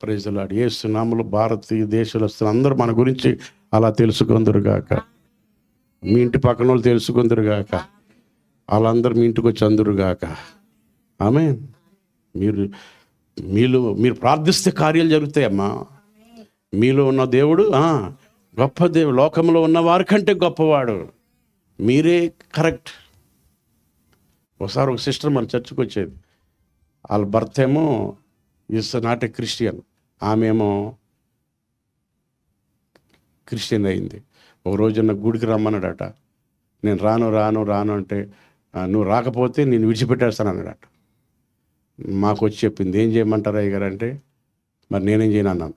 Praise the lord. యేసు నామములో భారతీయ దేశస్తులు అందరూ మన గురించి అలా తెలుసుకుందరుగాక. మీ ఇంటి పక్కన వాళ్ళు తెలుసుకుందరుగాక. వాళ్ళందరూ మీ ఇంటికి వచ్చి అందురుగాక. ఆమేన్. మీరు ప్రార్థిస్తే కార్యాలు జరుగుతాయమ్మా. మీలో ఉన్న దేవుడు గొప్ప దేవుడు. లోకంలో ఉన్న వారి కంటే గొప్పవాడు. మీరే కరెక్ట్. ఒకసారి ఒక సిస్టర్ మన చర్చికి వచ్చేది. వాళ్ళ భర్త ఏమో ఈస్ నాట్ ఏ క్రిస్టియన్, ఆమె ఏమో క్రిస్టియన్ అయింది. ఒక రోజున్న గుడికి రమ్మన్నాడట. నేను రాను అంటే, నువ్వు రాకపోతే నేను విడిచిపెట్టేస్తాను అన్నాడట. మాకు వచ్చి చెప్పింది, ఏం చేయమంటారు అయ్యగారు అంటే, మరి నేనేం చేయను అన్నాను.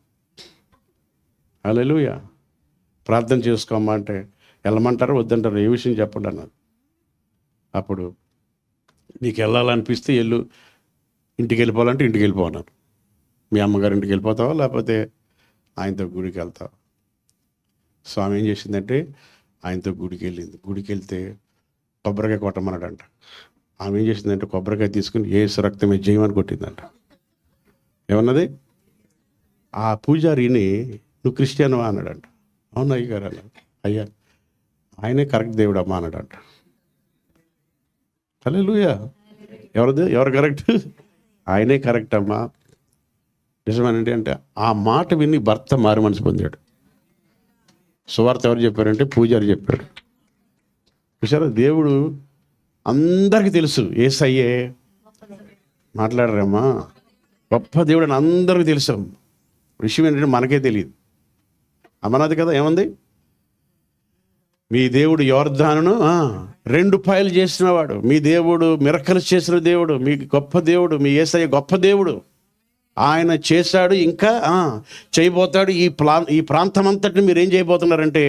హల్లెలూయా. ప్రార్థన చేసుకోమ్మా అంటే, వెళ్ళమంటారు వద్దంటారు, ఏ విషయం చెప్పండి అన్నారు. అప్పుడు నీకు వెళ్ళాలనిపిస్తే వెళ్ళు, ఇంటికి వెళ్ళిపోవాలంటే ఇంటికి వెళ్ళిపోన్నాను. మీ అమ్మగారి ఇంటికి వెళ్ళిపోతావా, లేకపోతే ఆయనతో గుడికి వెళ్తావా? సో ఆమె ఏం చేసిందంటే ఆయనతో గుడికి వెళ్ళింది. గుడికి వెళ్తే కొబ్బరికాయ కొట్టమన్నాడంట. ఆమె ఏం చేసిందంటే కొబ్బరికాయ తీసుకుని యేసు రక్తమే జయమని కొట్టిందంట. ఏమన్నది? ఆ పూజారిని నువ్వు క్రిస్టియన్వా అన్నాడంట. అవును అయ్యగారు అన్నాడు. అయ్యా ఆయనే కరెక్ట్ దేవుడు అమ్మా అన్నాడంట. హల్లెలూయా. ఎవరు కరెక్ట్? ఆయనే కరెక్ట్ అమ్మా. నిజమేనండి అంటే ఆ మాట విని భర్త మారు మనసు పొందాడు. సువార్త ఎవరు చెప్పారంటే పూజారి చెప్పాడు. చూసారా, దేవుడు అందరికీ తెలుసు. యేసయ్యే మాట్లాడరమ్మా, గొప్ప దేవుడు అని అందరికీ తెలుసు. విషయం ఏంటంటే మనకే తెలియదు. అమనాది కదా. ఏముంది? మీ దేవుడు యొర్దానును 2 పాయలు చేసినవాడు. మీ దేవుడు మిరకల్స్ చేసిన దేవుడు. మీ గొప్ప దేవుడు, మీ యేసయ్య గొప్ప దేవుడు. ఆయన చేశాడు, ఇంకా చేయబోతాడు. ఈ ప్రాంతం అంతటిని మీరు ఏం చేయబోతున్నారంటే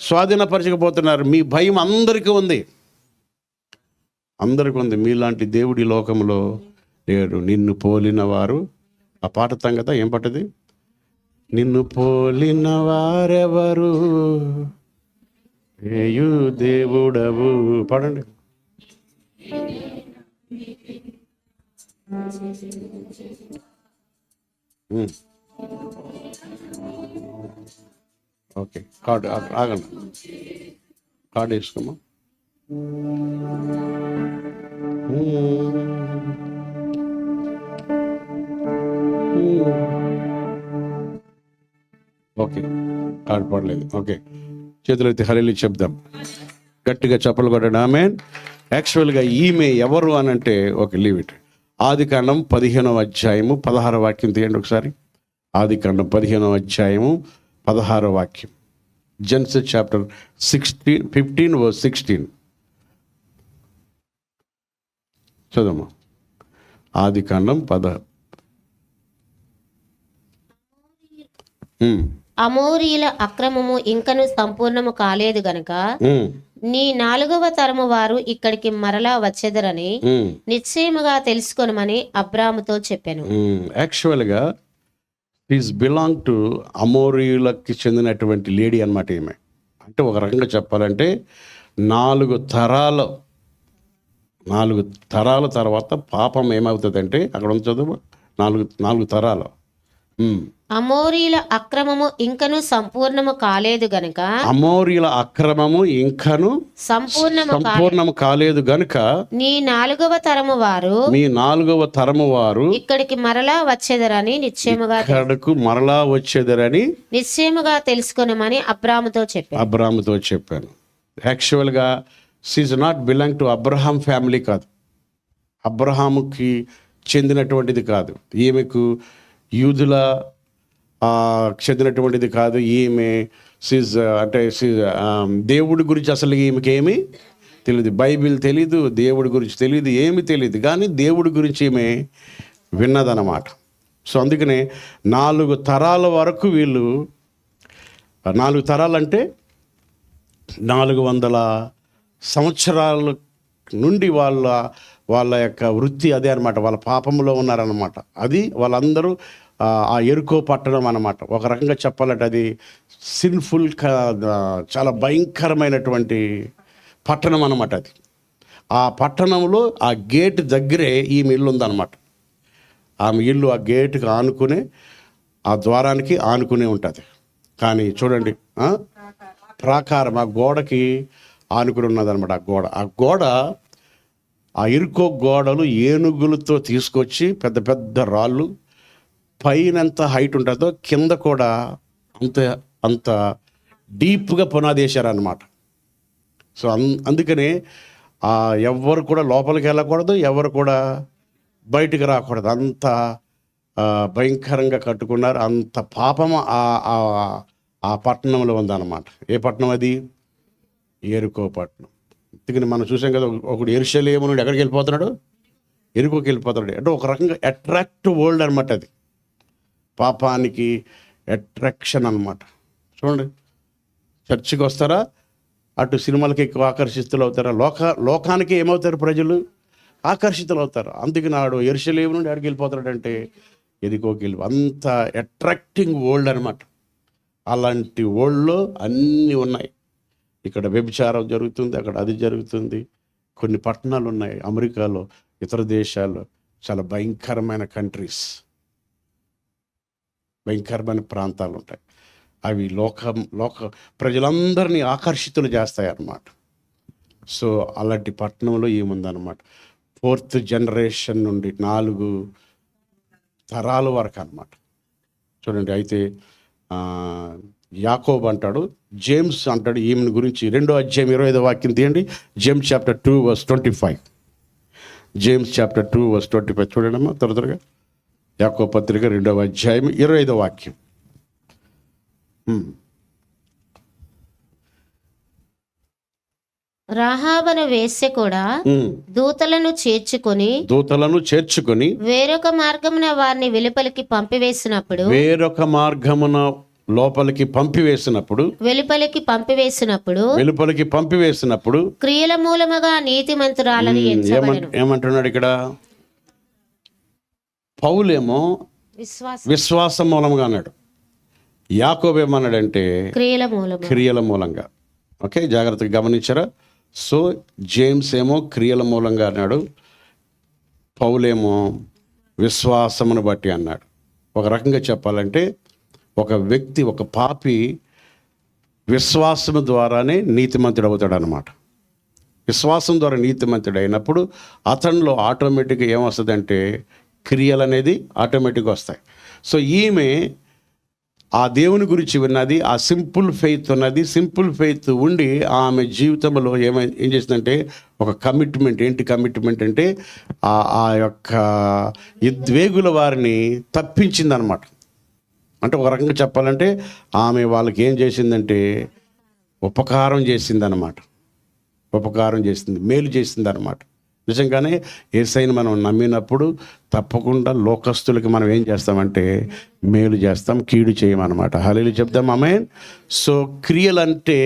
స్వాధీనపరచకపోతున్నారు. మీ భయం అందరికీ ఉంది. అందరికి ఉంది. మీలాంటి దేవుడి లోకంలో లేడు. నిన్ను పోలిన వారు, ఆ పాట కదా, ఏం పట్టది? నిన్ను పోలిన వారెవరు, ఏయు దేవుడవు. పాడండి. ఓకే, కార్డు ఆగండి, కార్డు వేసుకోమా. ఓకే, కార్డు పడలేదు. ఓకే, చేతులు అయితే హల్లెలూయా చెప్దాం, గట్టిగా చప్పలు కొట్టండి. ఆమేన్. యాక్చువల్గా ఈమె ఎవరు అని అంటే, ఓకే, లీవ్ ఇట్. ఆదికాండం 15వ అధ్యాయము 16వ వాక్యం తీయండి ఒకసారి. ఆదికాండం 15వ అధ్యాయము 16వ వాక్యం. జెనసిస్ చాప్టర్ 15 వర్స్ 16 చదవమ్మా. ఆదికాండం అమోరీయుల అక్రమము ఇంకను సంపూర్ణము కాలేదు గనుక నీ 4వ తరము వారు ఇక్కడికి మరలా వచ్చెదరని నిశ్చయముగా తెలుసుకొనమని అబ్రాముతో చెప్పాను. యాక్చువల్గా ఈజ్ బిలాంగ్ టు అమోరీయులకి చెందినటువంటి లేడీ అన్నమాట ఈమె. అంటే ఒక రకంగా చెప్పాలంటే 4 తరాల తర్వాత పాపం ఏమవుతుందంటే, అక్కడ ఉంది చదువు, 4 తరాలు. అమోరీయుల అక్రమము ఇంకను సంపూర్ణము కాలేదు గనుక, అమోరీయుల అక్రమము ఇంకను సంపూర్ణము కాలేదు గనుక నీ 4వ తరము వారు, మీ 4వ తరము వారు ఇక్కడికి మరలా వచ్చేదరని నిశ్చయముగా తెలుసుకొనమని అబ్రాముతో చెప్పాను. యాక్చువల్గా she's not belong to Abraham family కాదు, అబ్రహాముకి చెందినటువంటిది కాదు, ఈమెకు యూదుల చెందినటువంటిది కాదు. ఈమె దేవుడి గురించి అసలు ఈమెకి ఏమీ తెలియదు, బైబిల్ తెలీదు, దేవుడి గురించి తెలియదు, ఏమీ తెలియదు. కానీ దేవుడి గురించి ఈమె విన్నదన్నమాట. సో అందుకనే 4 తరాల వరకు వీళ్ళు, 4 తరాలంటే 400 సంవత్సరాల నుండి వాళ్ళ యొక్క వృత్తి అదే అనమాట. వాళ్ళ పాపంలో ఉన్నారన్నమాట. అది వాళ్ళందరూ ఆ ఎరుకో పట్టణం అన్నమాట. ఒక రకంగా చెప్పాలంటే అది సిన్ఫుల్, చాలా భయంకరమైనటువంటి పట్టణం అన్నమాట అది. ఆ పట్టణంలో ఆ గేట్ దగ్గరే ఈమె ఇల్లు ఉందన్నమాట. ఆమె ఇల్లు ఆ గేటుకి ఆనుకునే, ఆ ద్వారానికి ఆనుకునే ఉంటుంది. కానీ చూడండి, ప్రాకారం ఆ గోడకి ఆనుకుని ఉన్నదన్నమాట. ఆ గోడ ఆ ఇరుకో గోడలు ఏనుగులతో తీసుకొచ్చి పెద్ద పెద్ద రాళ్ళు, పైనంత హైట్ ఉంటుందో కింద కూడా అంత డీప్గా పునాదేశారన్నమాట. సో అందుకనే ఎవరు కూడా లోపలికి వెళ్ళకూడదు, ఎవరు కూడా బయటికి రాకూడదు. అంత భయంకరంగా కట్టుకున్నారు. అంత పాపం ఆ పట్టణంలో ఉందన్నమాట. ఏ పట్టణం అది? ఎరుకో పట్టణం. అందుకని మనం చూసాం కదా, ఒకడు యెరూషలేము నుండి ఎక్కడికి వెళ్ళిపోతున్నాడు? ఎరుకోకి వెళ్ళిపోతున్నాడు. అంటే ఒక రకంగా అట్రాక్టివ్ వరల్డ్ అనమాట అది, పాపానికి అట్రాక్షన్ అన్నమాట. చూడండి, చర్చికి వస్తారా, అటు సినిమాలకి ఎక్కువ ఆకర్షితులు అవుతారా, లోకానికి ఏమవుతారు ప్రజలు? ఆకర్షితులు అవుతారు. అందుకని ఆడు యెరూషలేము నుండి ఎక్కడికి వెళ్ళిపోతాడంటే ఎరుకోకి అంత అట్రాక్టింగ్ వరల్డ్ అనమాట. అలాంటి వరల్డ్లో అన్నీ ఉన్నాయి. ఇక్కడ వ్యభిచారం జరుగుతుంది, అక్కడ అది జరుగుతుంది. కొన్ని పట్టణాలు ఉన్నాయి అమెరికాలో, ఇతర దేశాల్లో, చాలా భయంకరమైన కంట్రీస్, భయంకరమైన ప్రాంతాలు ఉంటాయి. అవి లోక ప్రజలందరినీ ఆకర్షితులు చేస్తాయి అన్నమాట. సో అలాంటి పట్టణంలో ఏముందన్నమాట. 4th జనరేషన్ నుండి 4 తరాల వరకు అన్నమాట. చూడండి, అయితే యాకోబు అంటాడు, జేమ్స్ అంటాడు ఈమెను గురించి. 2వ అధ్యాయం 25వ వాక్యం తీయండి. James chapter 2 verse 25. James chapter 2 verse 25 చూడండి అమ్మా త్వరగా. యాకోబు పత్రిక 2వ అధ్యాయం 25వ వాక్యం. రాహాబను వేశ్య కూడా దూతలను చేర్చుకొని వేరొక మార్గమున వారిని వెలుపలికి పంపివేసినప్పుడు లోపలికి పంపివేసినప్పుడు వెలుపలికి పంపివేసినప్పుడు క్రియల మూలముగా నీతిమంతురాలని ఎంచబడెను. ఏమంటున్నాడు ఇక్కడ? పౌలేమో విశ్వాసం మూలంగా అన్నాడు, యాకోబు ఏమన్నాడంటే క్రియల మూలంగా. ఓకే, జాగ్రత్తగా గమనించారా? సో జేమ్స్ ఏమో క్రియల మూలంగా అన్నాడు, పౌలేమో విశ్వాసమును బట్టి అన్నాడు. ఒక రకంగా చెప్పాలంటే ఒక వ్యక్తి, ఒక పాపి విశ్వాసము ద్వారానే నీతిమంతుడు అవుతాడు అన్నమాట. విశ్వాసం ద్వారా నీతిమంతుడు అయినప్పుడు అతనిలో ఆటోమేటిక్గా ఏమొస్తుందంటే క్రియలు అనేది ఆటోమేటిక్గా వస్తాయి. సో ఈమె ఆ దేవుని గురించి విన్నది, ఆ సింపుల్ ఫెయిత్ ఉన్నది. సింపుల్ ఫెయిత్ ఉండి ఆమె జీవితంలో ఏం చేసిందంటే ఒక కమిట్మెంట్. ఏంటి కమిట్మెంట్ అంటే ఆ యొక్క వేగుల వారిని తప్పించిందనమాట. అంటే ఒక రకంగా చెప్పాలంటే ఆమె వాళ్ళకి ఏం చేసిందంటే ఉపకారం చేసిందనమాట. ఉపకారం చేసింది, మేలు చేసిందనమాట. నిజంగానే యేసయ్యను మనం నమ్మినప్పుడు తప్పకుండా లోకస్తులకి మనం ఏం చేస్తామంటే మేలు చేస్తాం, కీడు చేయమన్నమాట. హల్లెలూయా చెప్దాం, ఆమేన్. సో క్రియలు అంటే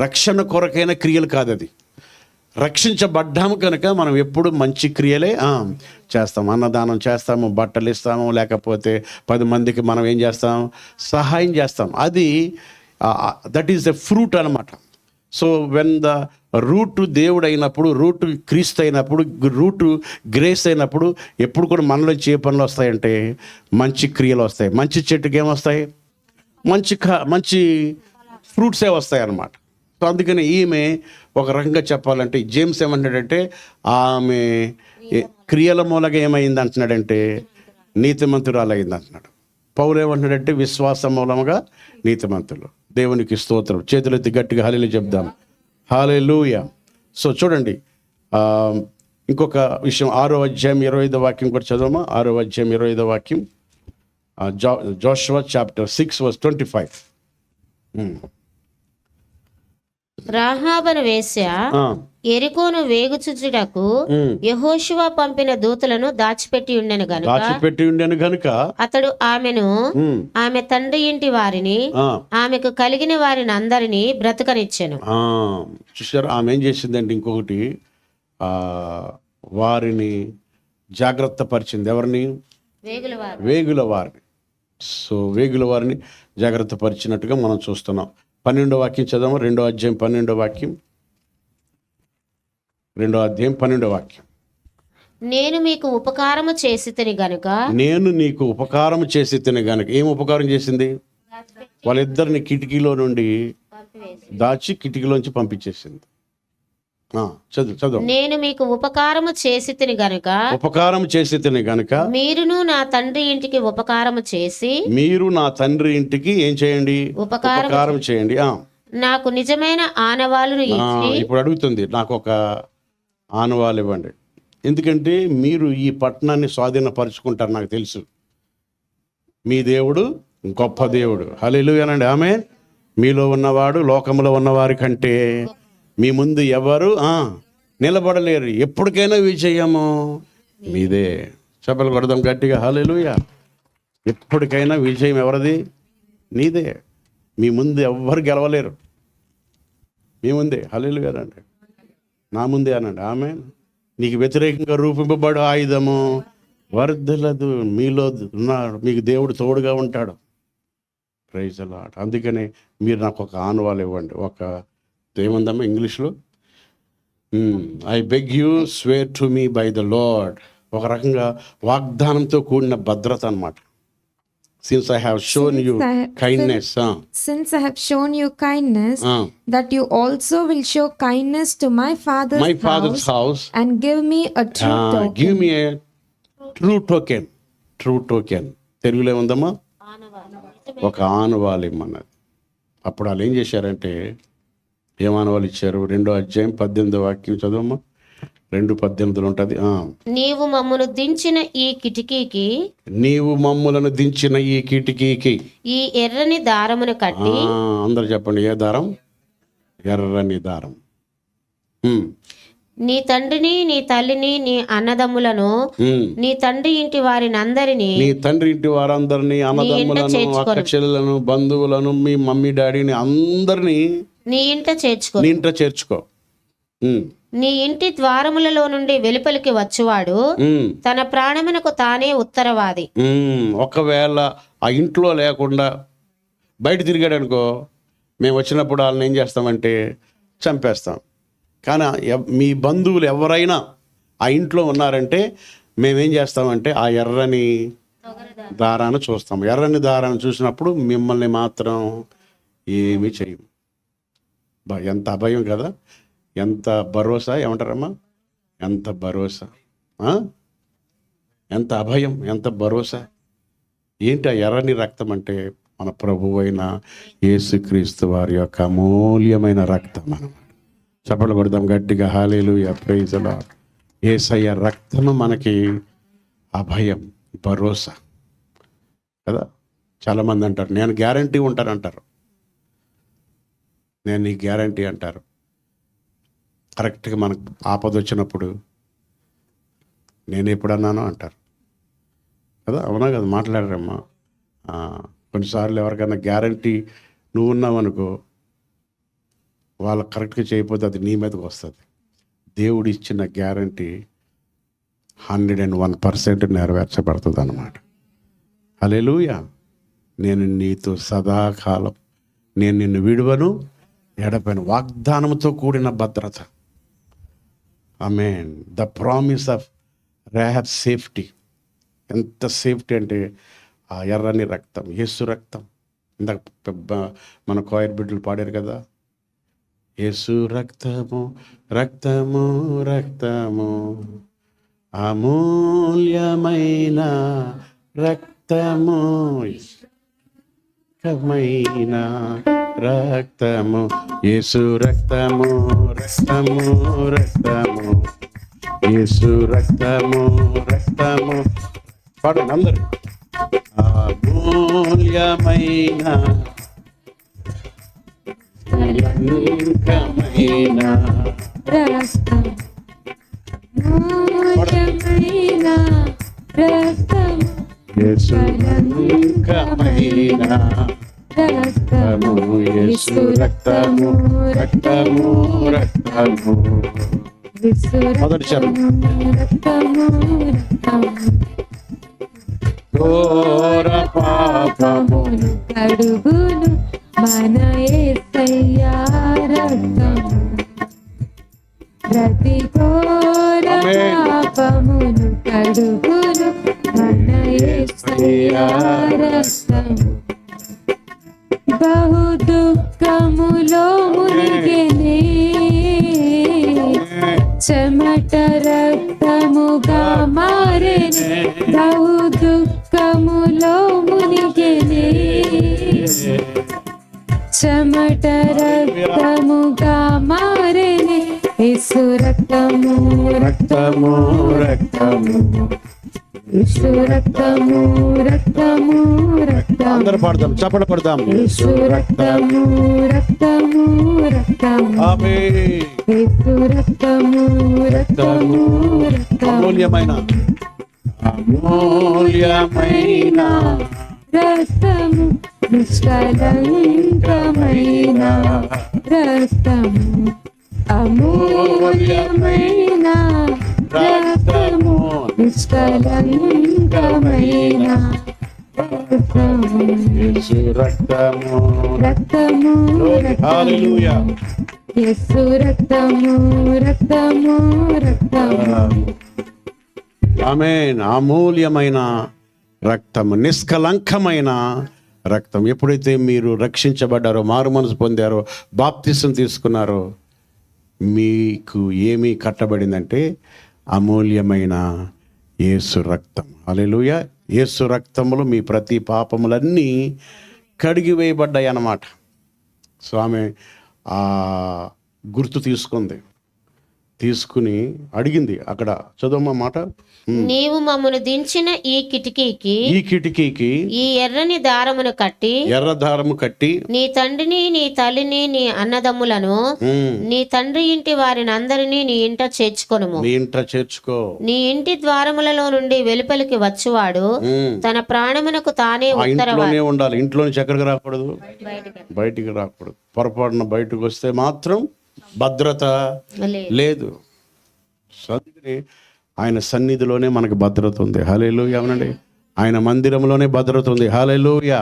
రక్షణ కొరకైన క్రియలు కాదు, అది రక్షించబడ్డాము కనుక మనం ఎప్పుడు మంచి క్రియలే చేస్తాం. అన్నదానం చేస్తాము, బట్టలు ఇస్తాము, లేకపోతే 10 మందికి మనం ఏం చేస్తాం, సహాయం చేస్తాం. అది దట్ ఈస్ ద ఫ్రూట్ అనమాట. సో వెన్ ద రూట్ దేవుడు అయినప్పుడు, రూట్ క్రీస్తు అయినప్పుడు, రూట్ గ్రేస్ అయినప్పుడు ఎప్పుడు కూడా మనలోంచి ఏ పనులు వస్తాయంటే మంచి క్రియలు వస్తాయి. మంచి చెట్టుకి ఏమొస్తాయి, మంచి ఫ్రూట్సే వస్తాయి అన్నమాట. సో అందుకని ఈమె ఒక రకంగా చెప్పాలంటే జేమ్స్ ఏమంటాడంటే ఆమె క్రియల మూలంగా ఏమైంది అంటున్నాడంటే నీతిమంతురాలు అయింది అంటున్నాడు. పౌలు ఏమంటున్నాడంటే విశ్వాసం మూలంగా నీతిమంతులు. దేవునికి స్తోత్రం. చేతులెత్తి గట్టిగా హల్లెలూయా చెప్దాం, హల్లెలూయా. సో చూడండి, ఇంకొక విషయం 6వ అధ్యాయం 25వ వాక్యం కూడా చదవమా. 6వ అధ్యాయం 25వ వాక్యం, జోషువ చాప్టర్ 6:25. రాహాబను వేశ్య యెరికోను వేగుచుచుటకు యెహోషువ పంపిన దూతలను దాచిపెట్టి ఉండెను గనుక అతడు ఆమెను, ఆమె తండ్రి ఇంటి వారిని, ఆమెకు కలిగిన వారిని అందరినీ బ్రతకనిచ్చెను. చూసారు, ఆమె ఏం చేసిందంటే ఇంకొకటి వారిని జాగ్రత్త పరిచింది. ఎవరిని? వేగుల వారిని. సో వేగుల వారిని జాగ్రత్త పరిచినట్టుగా మనం చూస్తున్నాం. 12వ వాక్యం చదవము. 2వ అధ్యాయం 12వ వాక్యం. 2వ అధ్యాయం 12వ వాక్యం. నేను మీకు ఉపకారము చేసితిని గనుక. నేను నీకు ఉపకారం చేసితిని గనుక. ఏం ఉపకారం చేసింది? వాళ్ళిద్దరిని కిటికీలో నుండి దాచి కిటికీలోంచి పంపించేసింది. చదువు. నేను మీకు ఉపకారము చేసితిని గనుక. ఉపకారం చేసితిని గనుక మీరును నా తండ్రి ఇంటికి ఉపకారము చేసి. మీరు నా తండ్రి ఇంటికి ఏం చేయండి? ఉపకారం చేయండి. నాకు నిజమైన ఆనవాళ్ళను ఇచ్చి. ఇప్పుడు అడుగుతుంది, నాకు ఒక ఆనవాళ్ళు ఇవ్వండి. ఎందుకంటే మీరు ఈ పట్టణాన్ని స్వాధీనపరుచుకుంటారు, నాకు తెలుసు. మీ దేవుడు గొప్ప దేవుడు. హల్లెలూయానండి, ఆమేన్. మీలో ఉన్నవాడు లోకంలో ఉన్నవారి కంటే మీ ముందు ఎవరు నిలబడలేరు. ఎప్పటికైనా విజయము మీదే. చెప్పలు కొడదాం గట్టిగా, హల్లెలూయా. ఎప్పటికైనా విజయం ఎవరిది? నీదే. మీ ముందు ఎవ్వరు గెలవలేరు. మీ ముందే. హల్లెలూయా అనండి, నా ముందే అనండి, ఆమేన్. నీకు వ్యతిరేకంగా రూపింపబడు ఆయుధము వర్ధిల్లదు. మీలో ఉన్నాడు, మీకు దేవుడు తోడుగా ఉంటాడు. Praise the lord. అందుకనే మీరు నాకు ఒక ఆనవాళ్ళు ఇవ్వండి. ఒక ఏముందమ్మా ఇంగ్లీష్లో? I beg you swear to me by the lord. ఒక రకంగా వాగ్దానంతో కూడిన భద్రత అన్నమాట. Since I have shown you kindness. Since I have shown you kindness, that you also will show kindness to my father's house and give me a true token. Give me a true token. True token. తెలుగులో ఏముందమ్మా? ఒక ఆనవాళ్ళు ఇమ్మన్నది. అప్పుడు వాళ్ళు ఏం చేశారంటే ఏమానవాళ్ళు ఇచ్చారు? 2వ అధ్యాయం 18వ వాక్యం చదవమ్మా. 2:18 ఉంటుంది. నీవు మమ్మను దించిన ఈ కిటికీకి. నీవు మమ్ములను దించిన ఈ కిటికీకి ఈ ఎర్రని దారమును కట్టి. అందరు చెప్పండి, ఏ దారం? ఎర్రని దారం. నీ తండ్రిని, నీ తల్లిని, నీ అన్నదమ్ములను, నీ తండ్రి ఇంటి వారిని అందరినీ, నీ తండ్రి ఇంటి వారందరినీ, అన్నదమ్ములను, అక్క చెల్లెలను, బంధువులను, మీ మమ్మీ డాడీని అందరినీ నీ ఇంట చేర్చుకో. నీ ఇంట చేర్చుకో. నీ ఇంటి ద్వారములలో నుండి వెలుపలికి వచ్చువాడు తన ప్రాణమునకు తానే ఉత్తరవాది. ఒకవేళ ఆ ఇంట్లో లేకుండా బయట తిరిగాడు అనుకో, మేము వచ్చినప్పుడు వాళ్ళని ఏం చేస్తామంటే చంపేస్తాం. కానీ మీ బంధువులు ఎవరైనా ఆ ఇంట్లో ఉన్నారంటే మేమేం చేస్తామంటే ఆ ఎర్రని దారాన్ని చూస్తాం. ఎర్రని దారాన్ని చూసినప్పుడు మిమ్మల్ని మాత్రం ఏమీ చేయం. ఎంత అభయం కదా, ఎంత భరోసా, ఏమంటారమ్మా, ఎంత భరోసా, ఎంత అభయం, ఎంత భరోసా. ఏంటి ఆ ఎర్రని రక్తం అంటే మన ప్రభువు అయిన యేసుక్రీస్తు వారి యొక్క అమూల్యమైన రక్తం అన్నమాట. చప్పట్లు కొడదాం గట్టిగా, హల్లెలూయా, ప్రైజ్ ది లార్డ్. యేసయ్య రక్తము మనకి అభయం, భరోసా కదా. చాలామంది అంటారు నేను గ్యారంటీ ఉంటానంటారు, నేను నీ గ్యారంటీ అంటారు. కరెక్ట్గా మనకు ఆపద వచ్చినప్పుడు నేను ఎప్పుడన్నానో అంటారు కదా, అవునా కదా, మాట్లాడరమ్మా. కొన్నిసార్లు ఎవరికైనా గ్యారంటీ నువ్వు ఉన్నావు అనుకో, వాళ్ళు కరెక్ట్గా చేయకపోతే అది నీ మీదకి వస్తుంది. దేవుడు ఇచ్చిన గ్యారంటీ 101% నెరవేర్చబడుతుంది అన్నమాట. హల్లెలూయా. నేను నీతో సదాకాలం, నేను నిన్ను విడువను ఎడపను. వాగ్దానంతో కూడిన భద్రత. ఆమేన్. The promise of Rahab safety. ఎంత సేఫ్టీ అంటే ఆ ఎర్రని రక్తం, యేసు రక్తం. ఇందాక మన కోయర్ బిడ్డలు పాడారు కదా, యేసు రక్తము రక్తము రక్తము అమూల్యమైన రక్తము, మైన రక్తము, యేసు రక్తము రక్తము రక్తము, యేసు రక్తము రక్తము. పాడండి అందరు. అమూల్యమైన కలంకమైన రక్తం, మూల్యమైన రక్తం, యేసు కలంకమైన రక్తము, యేసు రక్తము రక్తము రక్తము. మొదటి చరణం. రక్తము రక్తము, ఘోర పాపమును కడుగును మన యేసయ్య రక్తము, ప్రతి ఘోర పాపమును కడుగును మన యేసయ్య రక్తము. బహు దుఃఖములో మునిగెనే, చెమట రక్తముగా మారెనే. బహు దుఃఖములో మునిగెనే, చెమట రక్తముగా మారెనే. యేసు రక్తము రక్తము రక్తము, యేసు రక్తము రక్తము రక్తము. అందరూ పాడదాం, చప్పట్లు పడదాం. యేసు రక్తము రక్తము రక్తము, ఆమేన్. యేసు రక్తము రక్తము రక్తము, అమూల్యమైన అమూల్యమైన రక్తము, నిష్కలంకమైన రక్తము, అమూల్యమైన రక్తము, నిష్కలంకమైన రక్తము, యేసు రక్తము రక్తము హల్లెలూయా. రక్తము, యేసు రక్తము రక్తము రక్తము. ఆమేన్. అమూల్యమైన రక్తము, నిష్కలంకమైన రక్తం. ఎప్పుడైతే మీరు రక్షించబడ్డారో, మారు మనసు పొందారో, బాప్తిసం తీసుకున్నారో, మీకు ఏమీ కట్టబడిందంటే అమూల్యమైన యేసు రక్తం. హల్లెలూయా. యేసు రక్తములు మీ ప్రతి పాపములన్నీ కడిగివేయబడ్డాయి అన్నమాట. స్వామి ఆ గుర్తు తీసుకుంది. తీసుకుని అడిగింది అక్కడ, చదవమ్మా మాట. నీవు మమ్మను దించిన ఈ కిటికీకి ఈ కిటికీకి ఈ ఎర్రని దారమును కట్టి ఎర్ర దారము కట్టి నీ తండ్రిని నీ తల్లిని నీ అన్నదమ్ములను నీ తండ్రి ఇంటి వారిని అందరినీ నీ ఇంట చేర్చుకొనుము. నీ ఇంట చేర్చుకో. నీ ఇంటి ద్వారములలో నుండి వెలుపలికి వచ్చువాడు తన ప్రాణమునకు తానే ఆ ఇంట్లోనే ఉండాలి. ఇంట్లో నుంచి ఎక్కడికి రాకూడదు, బయటికి రాకూడదు. పొరపాటున బయటకు వస్తే మాత్రం భద్రత లేదు. అందుకని ఆయన సన్నిధిలోనే మనకు భద్రత ఉంది. హల్లెలూయా అవునండి. ఆయన మందిరంలోనే భద్రత ఉంది. హల్లెలూయా.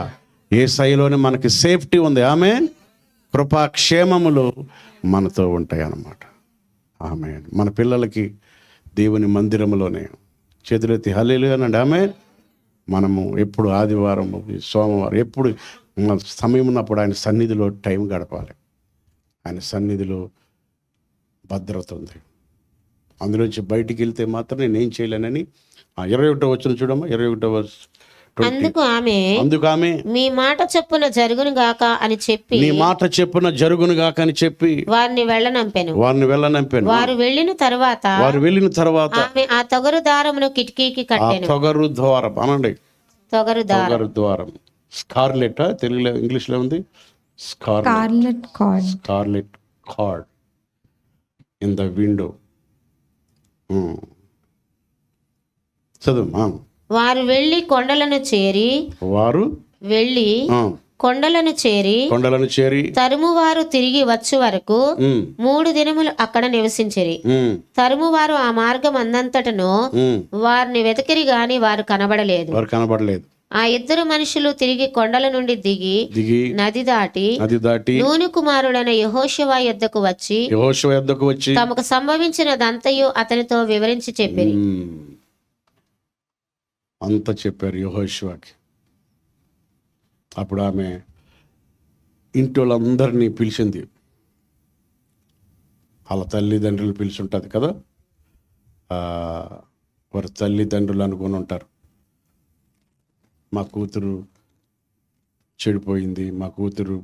యేసయ్యలోనే మనకి సేఫ్టీ ఉంది. ఆమేన్. కృపాక్షేమములు మనతో ఉంటాయి అన్నమాట. ఆమేన్. మన పిల్లలకి దేవుని మందిరంలోనే చేతులెత్తి హల్లెలూయా అనండి. ఆమేన్. మనము ఎప్పుడు ఆదివారం సోమవారం ఎప్పుడు సమయం ఉన్నప్పుడు ఆయన సన్నిధిలో టైం గడపాలి. ఆయన సన్నిధిలో భద్రత ఉంది. అందులోంచి బయటికి వెళ్తే మాత్రం నేనేం చేయలేనని 21వ వచనం చూడమ్మా. 21వ అందుకు ఆమె మీ మాట చెప్పున జరుగును గాక అని చెప్పి, నీ మాట చెప్పున జరుగును గాక అని చెప్పి వారిని వెళ్ళనంపెను. వారు వెళ్ళిన తర్వాత ఆమె ఆ తొగరు దారమును కిటికీకి కట్టెను. తొగరు ద్వారం అనండి. తొగరు ద్వారం స్కార్లెట్ తెలుగులో ఇంగ్లీష్లో ఉంది Scarlet cord. Scarlet cord in the window. చదువు. వారు వెళ్ళి కొండలను చేరి తరుము వారు తిరిగి వచ్చు వరకు 3 దినములు అక్కడ నివసించిరి. తరుము వారు ఆ మార్గం అందంతటను వారిని వెతికిరి గాని వారు కనబడలేదు. ఆ 2 మనుషులు తిరిగి కొండల నుండి దిగి నది దాటి నూను కుమారుడైన యెహోషువ యొద్దకు వచ్చి తమకు సంభవించినదంతయు అతనితో వివరించి చెప్పిరి. అంత చెప్పారు యెహోషువకి. అప్పుడు ఆమె ఇంటి వాళ్ళందరినీ పిలిచింది. వాళ్ళ తల్లిదండ్రులు పిలిచి ఉంటుంది కదా, వారి తల్లిదండ్రులు అనుకుని ఉంటారు, మా కూతురు చెడిపోయింది, మా కూతురు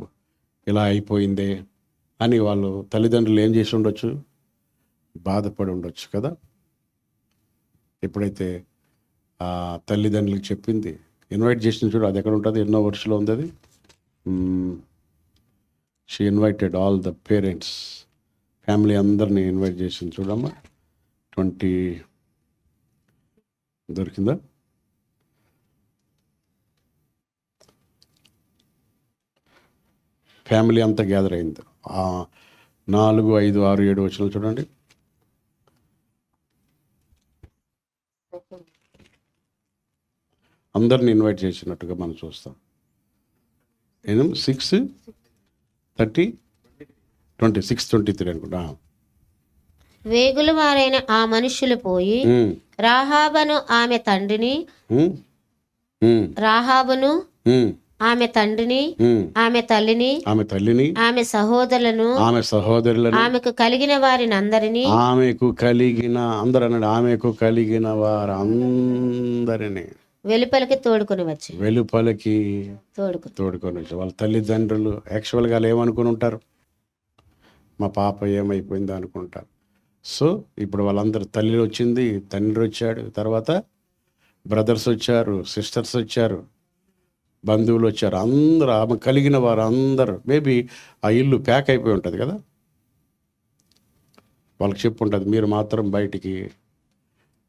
ఇలా అయిపోయిందే అని వాళ్ళు తల్లిదండ్రులు ఏం చేసి ఉండొచ్చు, బాధపడి ఉండొచ్చు కదా. ఎప్పుడైతే ఆ తల్లిదండ్రులకు చెప్పింది, ఇన్వైట్ చేసిన చూడు, అది ఎక్కడ ఉంటుంది, ఎన్నో వర్షంలో ఉంది అది. She invited all the parents, family అందరినీ ఇన్వైట్ చేసింది చూడమ్మా. 20 దొరికిందా? ఫ్యామిలీ అంతా గ్యాదర్ అయింది. 4, 5, 6, 7 వచనాలు చూడండి. అందరిని ఇన్వైట్ చేసినట్టుగా మనం చూస్తాం. 6:23 అనుకుంటా. వేగుల వారైన ఆ మనుషులు పోయి రాహాబును ఆమె తండ్రిని ఆమె తల్లిని ఆమె సహోదరులను ఆమెకు కలిగిన వారిని అందరినీ వెలుపలికి తోడుకొని వచ్చి వాళ్ళ తల్లిదండ్రులు యాక్చువల్గా ఏమనుకుని ఉంటారు, మా పాప ఏమైపోయిందో అనుకుంటారు. సో ఇప్పుడు వాళ్ళందరూ, తల్లి వచ్చింది, తండ్రి వచ్చాడు, తర్వాత బ్రదర్స్ వచ్చారు, సిస్టర్స్ వచ్చారు, బంధువులు వచ్చారు, అందరూ ఆమె కలిగిన వారు అందరూ. మేబీ ఆ ఇల్లు ప్యాక్ అయిపోయి ఉంటుంది కదా. వాళ్ళకి చెప్పు ఉంటుంది, మీరు మాత్రం బయటికి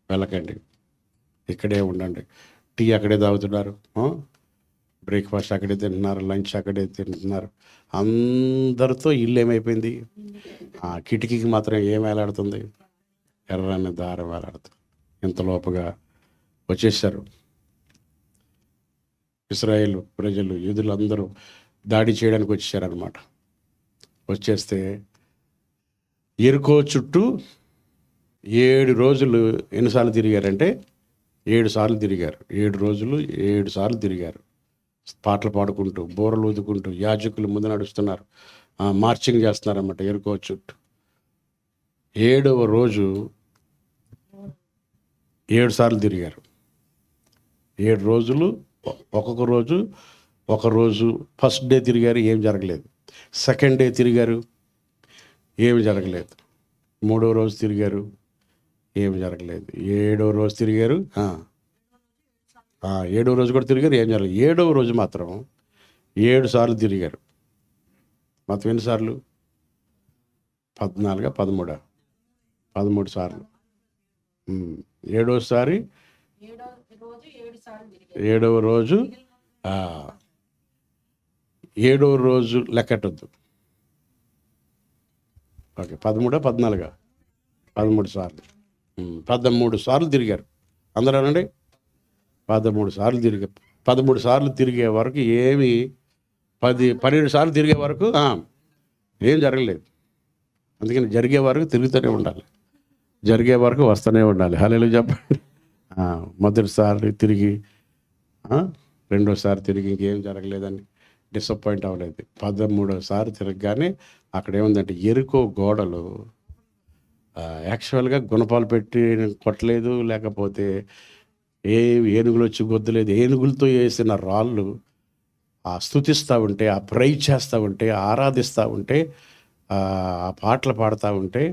వెళ్ళకండి, ఇక్కడే ఉండండి. టీ అక్కడే తాగుతున్నారు, బ్రేక్ఫాస్ట్ అక్కడే తింటున్నారు, లంచ్ అక్కడే తింటున్నారు. అందరితో ఇల్లు ఏమైపోయింది, ఆ కిటికీకి మాత్రం ఏం వేలాడుతుంది, ఎర్రని దారం వేలాడుతుంది. ఇంతలోపుగా వచ్చేసారు ఇశ్రాయేలు ప్రజలు, యూదులు అందరూ దాడి చేయడానికి వచ్చేసారనమాట. వచ్చేస్తే యెరికో చుట్టూ 7 రోజులు ఎన్నిసార్లు తిరిగారంటే 7 సార్లు తిరిగారు. 7 రోజులు 7 సార్లు తిరిగారు. పాటలు పాడుకుంటూ, బోరలు ఊదుకుంటూ, యాజకులు ముందు నడుస్తున్నారు, మార్చింగ్ చేస్తున్నారన్నమాట యెరికో చుట్టూ. 7వ రోజు 7 సార్లు తిరిగారు. 7 రోజులు, ఒక రోజు ఫస్ట్ డే తిరిగారు, ఏం జరగలేదు. సెకండ్ డే తిరిగారు, ఏమి జరగలేదు. మూడో రోజు తిరిగారు, ఏమి జరగలేదు. ఏడో రోజు తిరిగారు, ఏడో రోజు కూడా తిరిగారు, ఏం జరగలేదు. ఏడవ రోజు మాత్రం 7 సార్లు తిరిగారు. మొత్తం ఎన్నిసార్లు? 14, 13, 13 సార్లు. ఏడవ రోజు 7వ రోజు లెక్కట్టొద్దు. ఓకే, 13, 14, 13 సార్లు. 13 సార్లు తిరిగారు. అందరూ అనండి, 13 సార్లు తిరిగారు. 13 సార్లు తిరిగే వరకు ఏమి 12 సార్లు తిరిగే వరకు ఏం జరగలేదు. అందుకని జరిగే వరకు తిరుగుతూనే ఉండాలి, జరిగే వరకు వస్తూనే ఉండాలి. హల్లెలూయా చెప్పండి. మొదటిసారి తిరిగి రెండోసారి తిరిగి ఇంకేం జరగలేదని డిసప్పాయింట్ అవ్వలేదు. 13వ తిరగగానే అక్కడ ఏముందంటే ఎరుకో గోడలు యాక్చువల్గా గుణపాలు పెట్టి కొట్టలేదు, లేకపోతే ఏనుగులు వచ్చి గొద్దలేదు. ఏనుగులతో వేసిన రాళ్ళు స్తుతిస్తూ ఉంటే, ప్రైజ్ చేస్తూ ఉంటే, ఆరాధిస్తూ ఉంటే, ఆ పాటలు పాడుతూ ఉంటే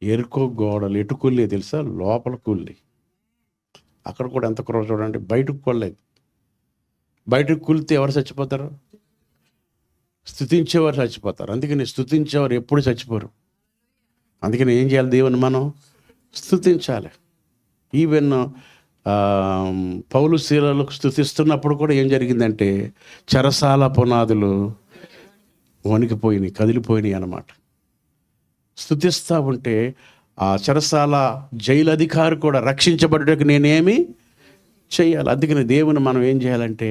ఎరుకో గోడలు ఎటు కూలి తెలుసా? లోపల కూలి. అక్కడ కూడా ఎంత క్రూర చూడండి, బయటకు కొనలేదు. బయటకు కూలితే ఎవరు చచ్చిపోతారు? స్తుతించేవారు చచ్చిపోతారు. అందుకని స్తుతించేవారు ఎప్పుడు చచ్చిపోరు. అందుకని ఏం చేయాలి? దేవుని మనం స్తుతించాలి. ఈవెన్ పౌలు శీలలకు స్తుతిస్తున్నప్పుడు కూడా ఏం జరిగిందంటే చెరసాల పునాదులు వణికిపోయినాయి, కదిలిపోయినాయి అన్నమాట. స్తుతిస్తూ ఉంటే ఆ చెరసాల జైలు అధికారి కూడా రక్షించబడడానికి నేనేమి చేయాలి? అందుకని దేవుని మనం ఏం చేయాలంటే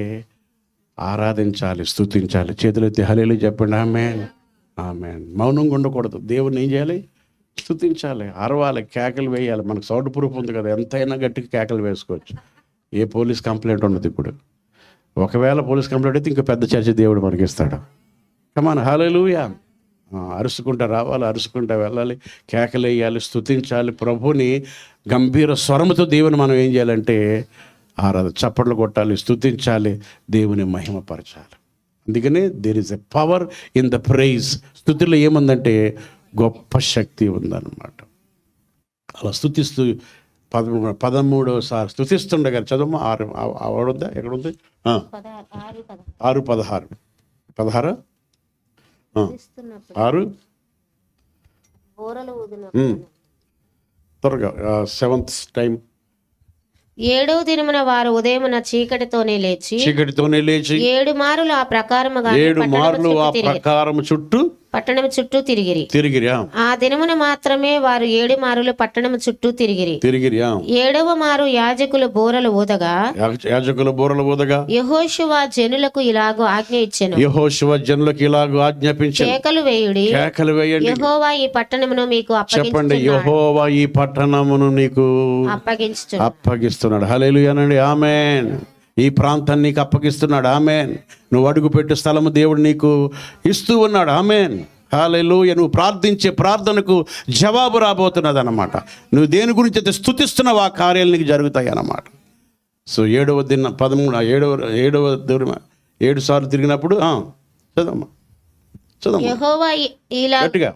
ఆరాధించాలి, స్తుతించాలి. చేతులెత్తి హల్లెలూయా చెప్పండి. ఆమేన్, ఆమేన్. మౌనంగా ఉండకూడదు. దేవుని ఏం చేయాలి? స్తుతించాలి, అరవాలి, కేకలు వేయాలి. మనకు సౌండ్ ప్రూఫ్ ఉంది కదా, ఎంతైనా గట్టిగా కేకలు వేసుకోవచ్చు. ఏ పోలీస్ కంప్లైంట్ ఉండదు. ఇప్పుడు ఒకవేళ పోలీస్ కంప్లైంట్ అయితే ఇంకా పెద్ద చర్చ దేవుడు మనకి ఇస్తాడు. కమాన్, హల్లెలూయా. అరుచుకుంటా రావాలి, అరుచుకుంటా వెళ్ళాలి, కేకలు వేయాలి, స్తుతించాలి. ప్రభుని గంభీర స్వరముతో దేవుని మనం ఏం చేయాలంటే చప్పట్లు కొట్టాలి, స్తుతించాలి, దేవుని మహిమపరచాలి. అందుకనే there is a power in the praise. స్తుతిలో ఏముందంటే గొప్ప శక్తి ఉందన్నమాట. అలా స్తుతిస్తూ 13వ స్తుతిస్తుండగా చదువు. 6 ఆవిడుందా? ఎక్కడుంది? 6, 16, 16, 6 త్వరగా 7th టైం. 7వ దినమున వారు ఉదయమున చీకటితోనే లేచి 7 మారులు ఆ ప్రకారము చుట్టూ పట్టణము చుట్టూ తిరిగిరి. ఆ దినమున మాత్రమే వారు 7 మారులు పట్టణము చుట్టూ తిరిగిరి. 7వ మారు యాజకులు బూరలు ఊదగా యెహోషువ జనులకు ఇలాగూ ఆజ్ఞ ఇచ్చెను. కేకలు వేయుడి, యెహోవా ఈ పట్టణమును మీకు అప్పగిస్తున్నాడు. హల్లెలూయా అనండి. ఆమేన్. ఈ ప్రాంతాన్ని నీకు అప్పగిస్తున్నాడు. ఆమేన్. నువ్వు అడుగుపెట్టే స్థలము దేవుడు నీకు ఇస్తూ ఉన్నాడు. ఆమేన్. హల్లెలూయా. నువ్వు ప్రార్థించే ప్రార్థనకు జవాబు రాబోతున్నది అన్నమాట. నువ్వు దేని గురించి అయితే స్తుతిస్తున్నావు ఆ కార్యాలు నీకు జరుగుతాయి అన్నమాట. సో 7వ దిన 7 సార్లు తిరిగినప్పుడు చదమ్మా, యెహోవా గట్టిగా.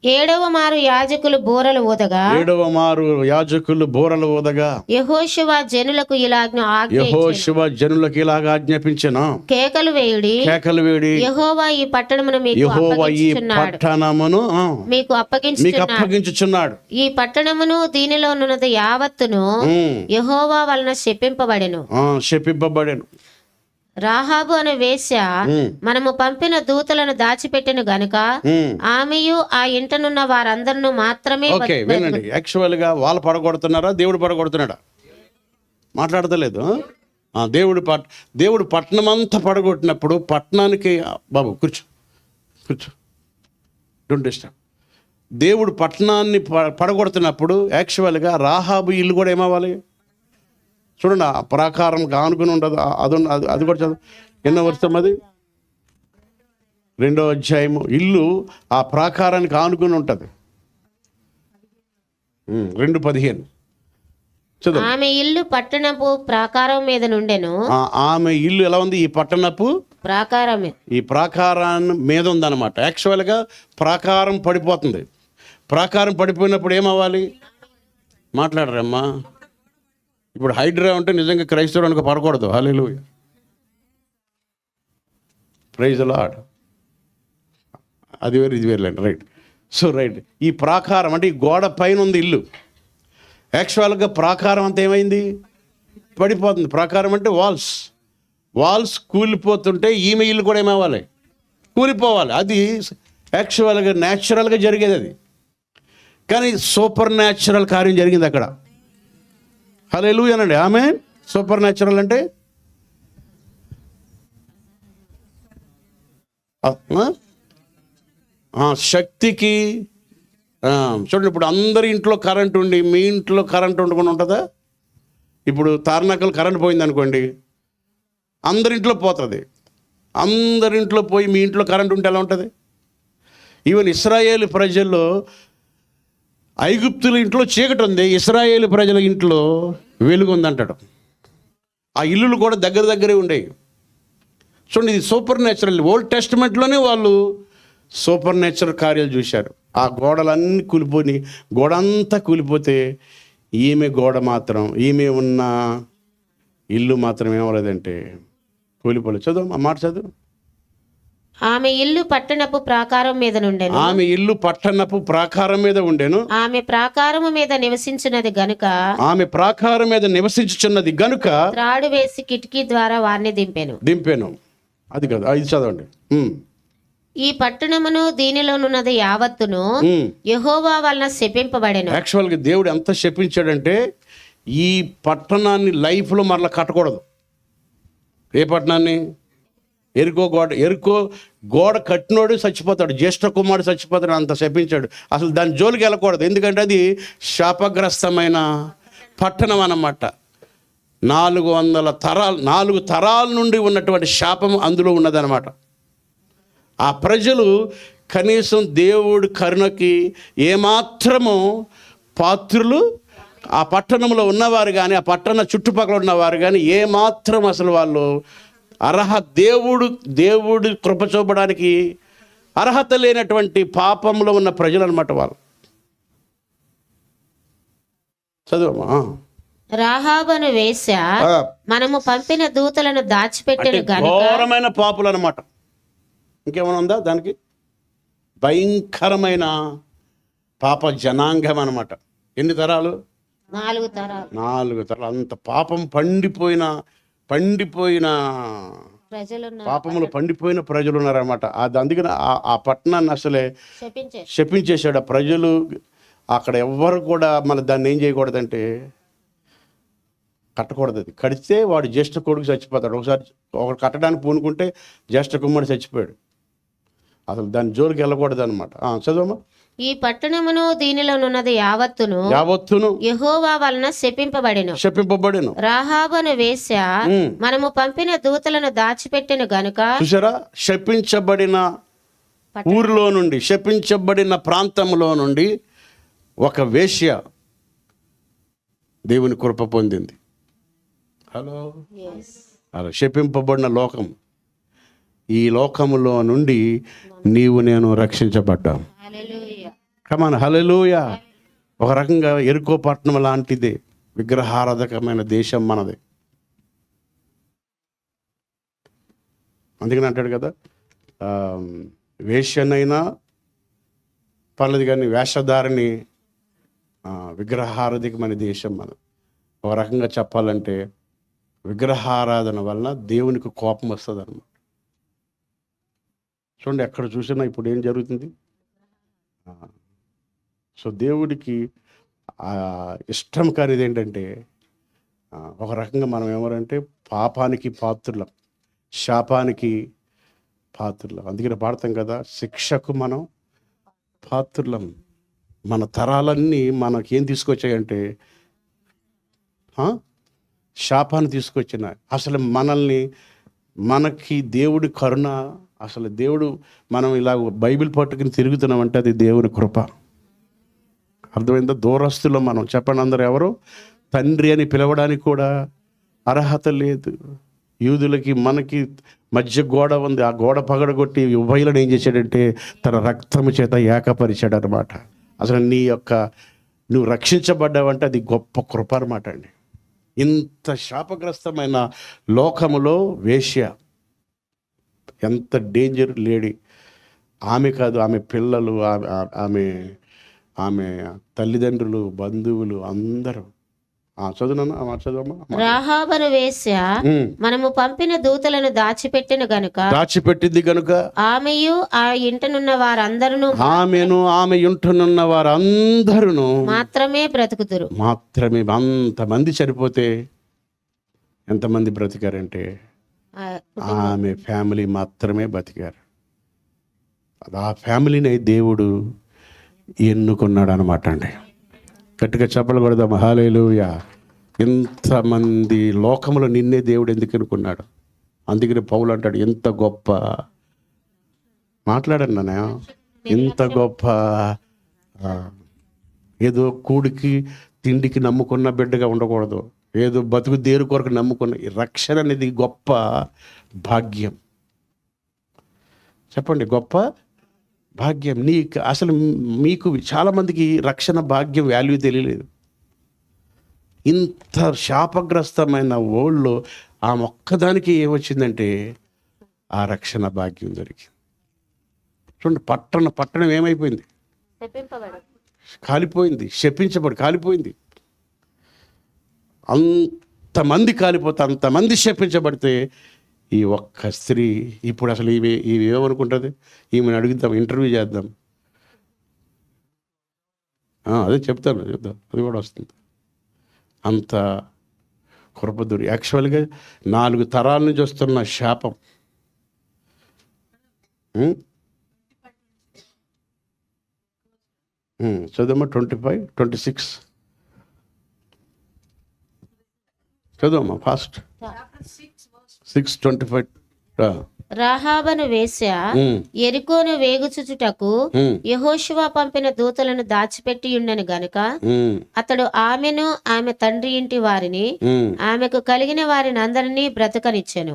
7వ మారు యాజకులు బూరలు ఊదగా యెహోషువ జనులకు ఇలాగ ఆజ్ఞాపించెను. కేకలు వేయుడి, యెహోవా ఈ పట్టణమును మీకు అప్పగించుచున్నాడు. ఈ పట్టణమును దీనిలో ఉన్నది యావత్తును యెహోవా వలన శపింపబడెను. రాహాబు అనే వేశ్య మనము పంపిన దూతలను దాచిపెట్టెను గనుక ఆమెయు ఆ ఇంటనున్న వారందరూ మాత్రమే. వినండి, యాక్చువల్ గా వాళ్ళు పడగొడుతున్నారా, దేవుడు పడగొడుతున్నాడా? మాట్లాడతలేదు. దేవుడు పట్టణం అంతా పడగొట్టినప్పుడు పట్టణానికి బాబు కూర్చో డోంట్ డిస్టర్బ్. దేవుడు పట్టణాన్ని పడగొడుతున్నప్పుడు యాక్చువల్గా రాహాబు ఇల్లు కూడా ఏమవ్వాలి? చూడండి, ఆ ప్రాకారం ఆనుకుని ఉండదు. అది కూడా చదువు. ఎన్నో వర్షం అది? 2వ అధ్యాయము. ఇల్లు ఆ ప్రాకారానికి ఆనుకుని ఉంటుంది. 2:15 చదువు. ఆమె ఇల్లు పట్టణపు ప్రాకారం మీద నుండెను. ఆమె ఇల్లు ఎలా ఉంది? ఈ పట్టణపు ప్రాకారం, ఈ ప్రాకారాన్ని మీద ఉందన్నమాట. యాక్చువల్గా ప్రాకారం పడిపోతుంది. ప్రాకారం పడిపోయినప్పుడు ఏమవ్వాలి? మాట్లాడరమ్మా. ఇప్పుడు హైడ్రా ఉంటే నిజంగా క్రైస్తవునికి పడకూడదు. హల్లెలూయా, ప్రైజ్ ది లార్డ్. అది వేరు ఇది వేరులేండి. రైట్. సో రైట్, ఈ ప్రాకారం అంటే ఈ గోడ పైన ఉంది ఇల్లు. యాక్చువల్గా ప్రాకారం అంతా ఏమైంది? పడిపోతుంది. ప్రాకారం అంటే వాల్స్ కూలిపోతుంటే ఈమె ఇల్లు కూడా ఏమవ్వాలి? కూలిపోవాలి. అది యాక్చువల్గా న్యాచురల్గా జరిగేది అది. కానీ సూపర్ న్యాచురల్ కార్యం జరిగింది అక్కడ. హల్లెలూయా అనండి. ఆమేన్. సూపర్ న్యాచురల్ అంటే శక్తికి. చూడండి, ఇప్పుడు అందరి ఇంట్లో కరెంట్ ఉండి మీ ఇంట్లో కరెంట్ ఉండకుండా ఉంటుందా? ఇప్పుడు తార్నాకలు కరెంట్ పోయింది అనుకోండి, అందరింట్లో పోతుంది. అందరింట్లో పోయి మీ ఇంట్లో కరెంట్ ఉంటే ఎలా ఉంటుంది? ఈవెన్ ఇశ్రాయేలు ప్రజల్లో ఐగుప్తుల ఇంట్లో చీకటి ఉంది, ఇశ్రాయేలు ప్రజల ఇంట్లో వెలుగు ఉందంటాడు. ఆ ఇల్లులు కూడా దగ్గర దగ్గరే ఉండేవి. చూడండి, ఇది సూపర్ న్యాచురల్. ఓల్డ్ టెస్టిమెంట్లోనే వాళ్ళు సూపర్ న్యాచురల్ కార్యాలు చూశారు. ఆ గోడలన్నీ కూలిపోయి, గోడ అంతా కూలిపోతే ఈమె ఉన్న ఇల్లు మాత్రం ఏమవలేదంటే కూలిపోలేదు. చదువు ఆ మాట చదువు. ఆమె ఇల్లు పట్టణపు ప్రాకారం మీద నుండెను. ఆమె ఇల్లు పట్టణపు ప్రాకారం మీద ఉండెను. ఆమె ప్రాకారము మీద నివసించినది గనుక త్రాడు వేసి కిటికీ ద్వారా వారిని దింపెను. అది కాదు, ఇది చదవండి. ఈ పట్టణమును దీనిలోనున్నది యావత్తును యెహోవా వలన శపింపబడెను. యాక్చువల్గా దేవుడు ఎంత శపించాడంటే ఈ పట్టణాన్ని లైఫ్లో మరలా కట్టకూడదు. ఏ పట్టణాన్ని? ఎరుకో గోడ కట్టినోడు చచ్చిపోతాడు, జ్యేష్ఠ కుమారుడు చచ్చిపోతాడు, అంత శపించాడు. అసలు దాని జోలికి వెళ్ళకూడదు. ఎందుకంటే అది శాపగ్రస్తమైన పట్టణం అన్నమాట. 4 తరాల నుండి ఉన్నటువంటి శాపం అందులో ఉన్నదన్నమాట. ఆ ప్రజలు కనీసం దేవుడి కరుణకి ఏమాత్రము పాత్రులు, ఆ పట్టణంలో ఉన్నవారు కానీ ఆ పట్టణ చుట్టుపక్కల ఉన్నవారు కానీ ఏమాత్రం అసలు వాళ్ళు దేవుడు కృప చూపడానికి అర్హత లేనటువంటి పాపంలో ఉన్న ప్రజలు అన్నమాట వాళ్ళు. చదువమ్మా. రాహాబను వేశ్య మనము పంపిన దూతలను దాచిపెట్టిన ఘోరమైన పాపులు అన్నమాట. ఇంకేమైనా ఉందా దానికి? భయంకరమైన పాప జనాంగం అన్నమాట. ఎన్ని తరాలు? 4 తరాలు. 4 తరాలు. అంత పాపం పండిపోయిన పాపములు పండిపోయిన ప్రజలు ఉన్నారన్నమాట. అందుకని ఆ పట్టణాన్ని అసలే శపించేశాడు. ఆ ప్రజలు అక్కడ ఎవ్వరు కూడా మన దాన్ని ఏం చేయకూడదంటే కట్టకూడదు. అది కడితే వాడు జ్యేష్ఠ కొడుకు చచ్చిపోతాడు. ఒకటి కట్టడానికి పూనుకుంటే జ్యేష్ఠ కుమారుడు చచ్చిపోయాడు. అసలు దాని జోలికి వెళ్ళకూడదు అనమాట. చదవమ్మా. ఈ పట్టణమును దీనిలోనున్నది యావత్తును యెహోవా వలన శపింపబడెను. రాహాబను వేశ్య మనము పంపిన దూతలను దాచిపెట్టిన గనుక. చూసారా, శపించబడిన ఊరిలో నుండి, శపించబడిన ప్రాంతంలో నుండి ఒక వేశ్య దేవుని కృప పొందింది. అలా శపింపబడిన లోకం, ఈ లోకములో నుండి నీవు నేను రక్షించబడ్డాం. కమాన్, హల్లెలూయా. ఒక రకంగా ఎరుకో పట్టణం లాంటిదే, విగ్రహారాధకమైన దేశం మనది. అందుకని అంటాడు కదా, వేశ్యనైనా పర్లేదు కానీ వేషధారిని విగ్రహారాధికమైన దేశం మనం. ఒక రకంగా చెప్పాలంటే విగ్రహారాధన వలన దేవునికి కోపం వస్తుంది అన్నమాట. చూడండి, ఎక్కడ చూసినా ఇప్పుడు ఏం జరుగుతుంది. సో దేవుడికి ఇష్టం కానిది ఏంటంటే ఒక రకంగా మనం ఏమరంటే పాపానికి పాత్రులం, శాపానికి పాత్రులం. అందుకని పాడతాం కదా, శిక్షకు మనం పాత్రులం. మన తరాలన్నీ మనకేం తీసుకొచ్చాయంటే శాపాన్ని తీసుకొచ్చిన. అసలు మనకి దేవుడి కరుణ, అసలు దేవుడు మనం ఇలా బైబిల్ పట్టుకుని తిరుగుతున్నామంటే అది దేవుని కృప. అర్థమైందా? దూరస్తులో మనం చెప్పండి, అందరూ ఎవరు తండ్రి అని పిలవడానికి కూడా అర్హత లేదు. యూదులకి మనకి మధ్య గోడ ఉంది, ఆ గోడ పగడగొట్టి ఉభయులను ఏం చేశాడంటే తన రక్తము చేత ఏకపరిచాడు అనమాట. అసలు నువ్వు రక్షించబడ్డావంటే అది గొప్ప కృప అన్నమాట అండి. ఇంత శాపగ్రస్తమైన లోకములో వేశ్య ఎంత డేంజర్ లేడీ. ఆమె కాదు, ఆమె పిల్లలు, ఆమె ఆమె తల్లిదండ్రులు, బంధువులు అందరూ. చదువమ్మా. రాహాబను వేశ్య మనము పంపిన దూతలను దాచిపెట్టింది గనుక ఆమెయు ఆ ఇంటనున్న వారందరూ ఆమె ఇంటనున్న వారందరూ మాత్రమే బ్రతుకుతురు. మాత్రమే. అంతమంది చనిపోతే ఎంతమంది బ్రతికారంటే ఆమె ఫ్యామిలీ మాత్రమే బతికారు. ఆ ఫ్యామిలీని దేవుడు ఎన్నుకున్నాడు అనమాట అండి. గట్టిగా చెప్పలు కొడదాం హల్లెలూయా. ఇంతమంది లోకములో నిన్నే దేవుడు ఎందుకు ఎన్నుకున్నాడు? అందుకని పౌలు అంటాడు, ఎంత గొప్ప మాట్లాడండి నాన్న, ఇంత గొప్ప ఏదో కూడికి తిండికి నమ్ముకున్న బిడ్డగా ఉండకూడదు, ఏదో బతుకు దేరు కొరకు నమ్ముకున్న. ఈ రక్షణ అనేది గొప్ప భాగ్యం. చెప్పండి, గొప్ప భాగ్యం. అసలు మీకు చాలామందికి రక్షణ భాగ్యం వాల్యూ తెలియలేదు. ఇంత శాపగ్రస్తమైన వరల్డ్లో ఆ ఒక్కదానికి ఏమొచ్చిందంటే ఆ రక్షణ భాగ్యం దొరికింది. చూడండి, పట్టణం ఏమైపోయింది? కాలిపోయింది. కాలిపోయింది. అంతమంది కాలిపోతే, అంతమంది శపించబడితే ఈ ఒక్క స్త్రీ ఇప్పుడు అసలు ఇవి ఏమనుకుంటుంది? ఈమెను అడుగుతాం, ఇంటర్వ్యూ చేద్దాం. అదే చెప్తాను, అది కూడా వస్తుంది. అంత కృపదురి. యాక్చువల్గా 4 తరాల నుంచి వస్తున్న శాపం. చదవమ్మా 25, 26 చదవమ్మా ఫాస్ట్. 6:25. రాహాబను వేశ్య యెరికోను వేగుచుచుటకు యెహోషువ పంపిన దూతలను దాచిపెట్టి ఉండెను గనుక అతడు ఆమెను, ఆమె తండ్రి ఇంటి వారిని, ఆమెకు కలిగిన వారిని అందరినీ బ్రతకనిచ్చెను.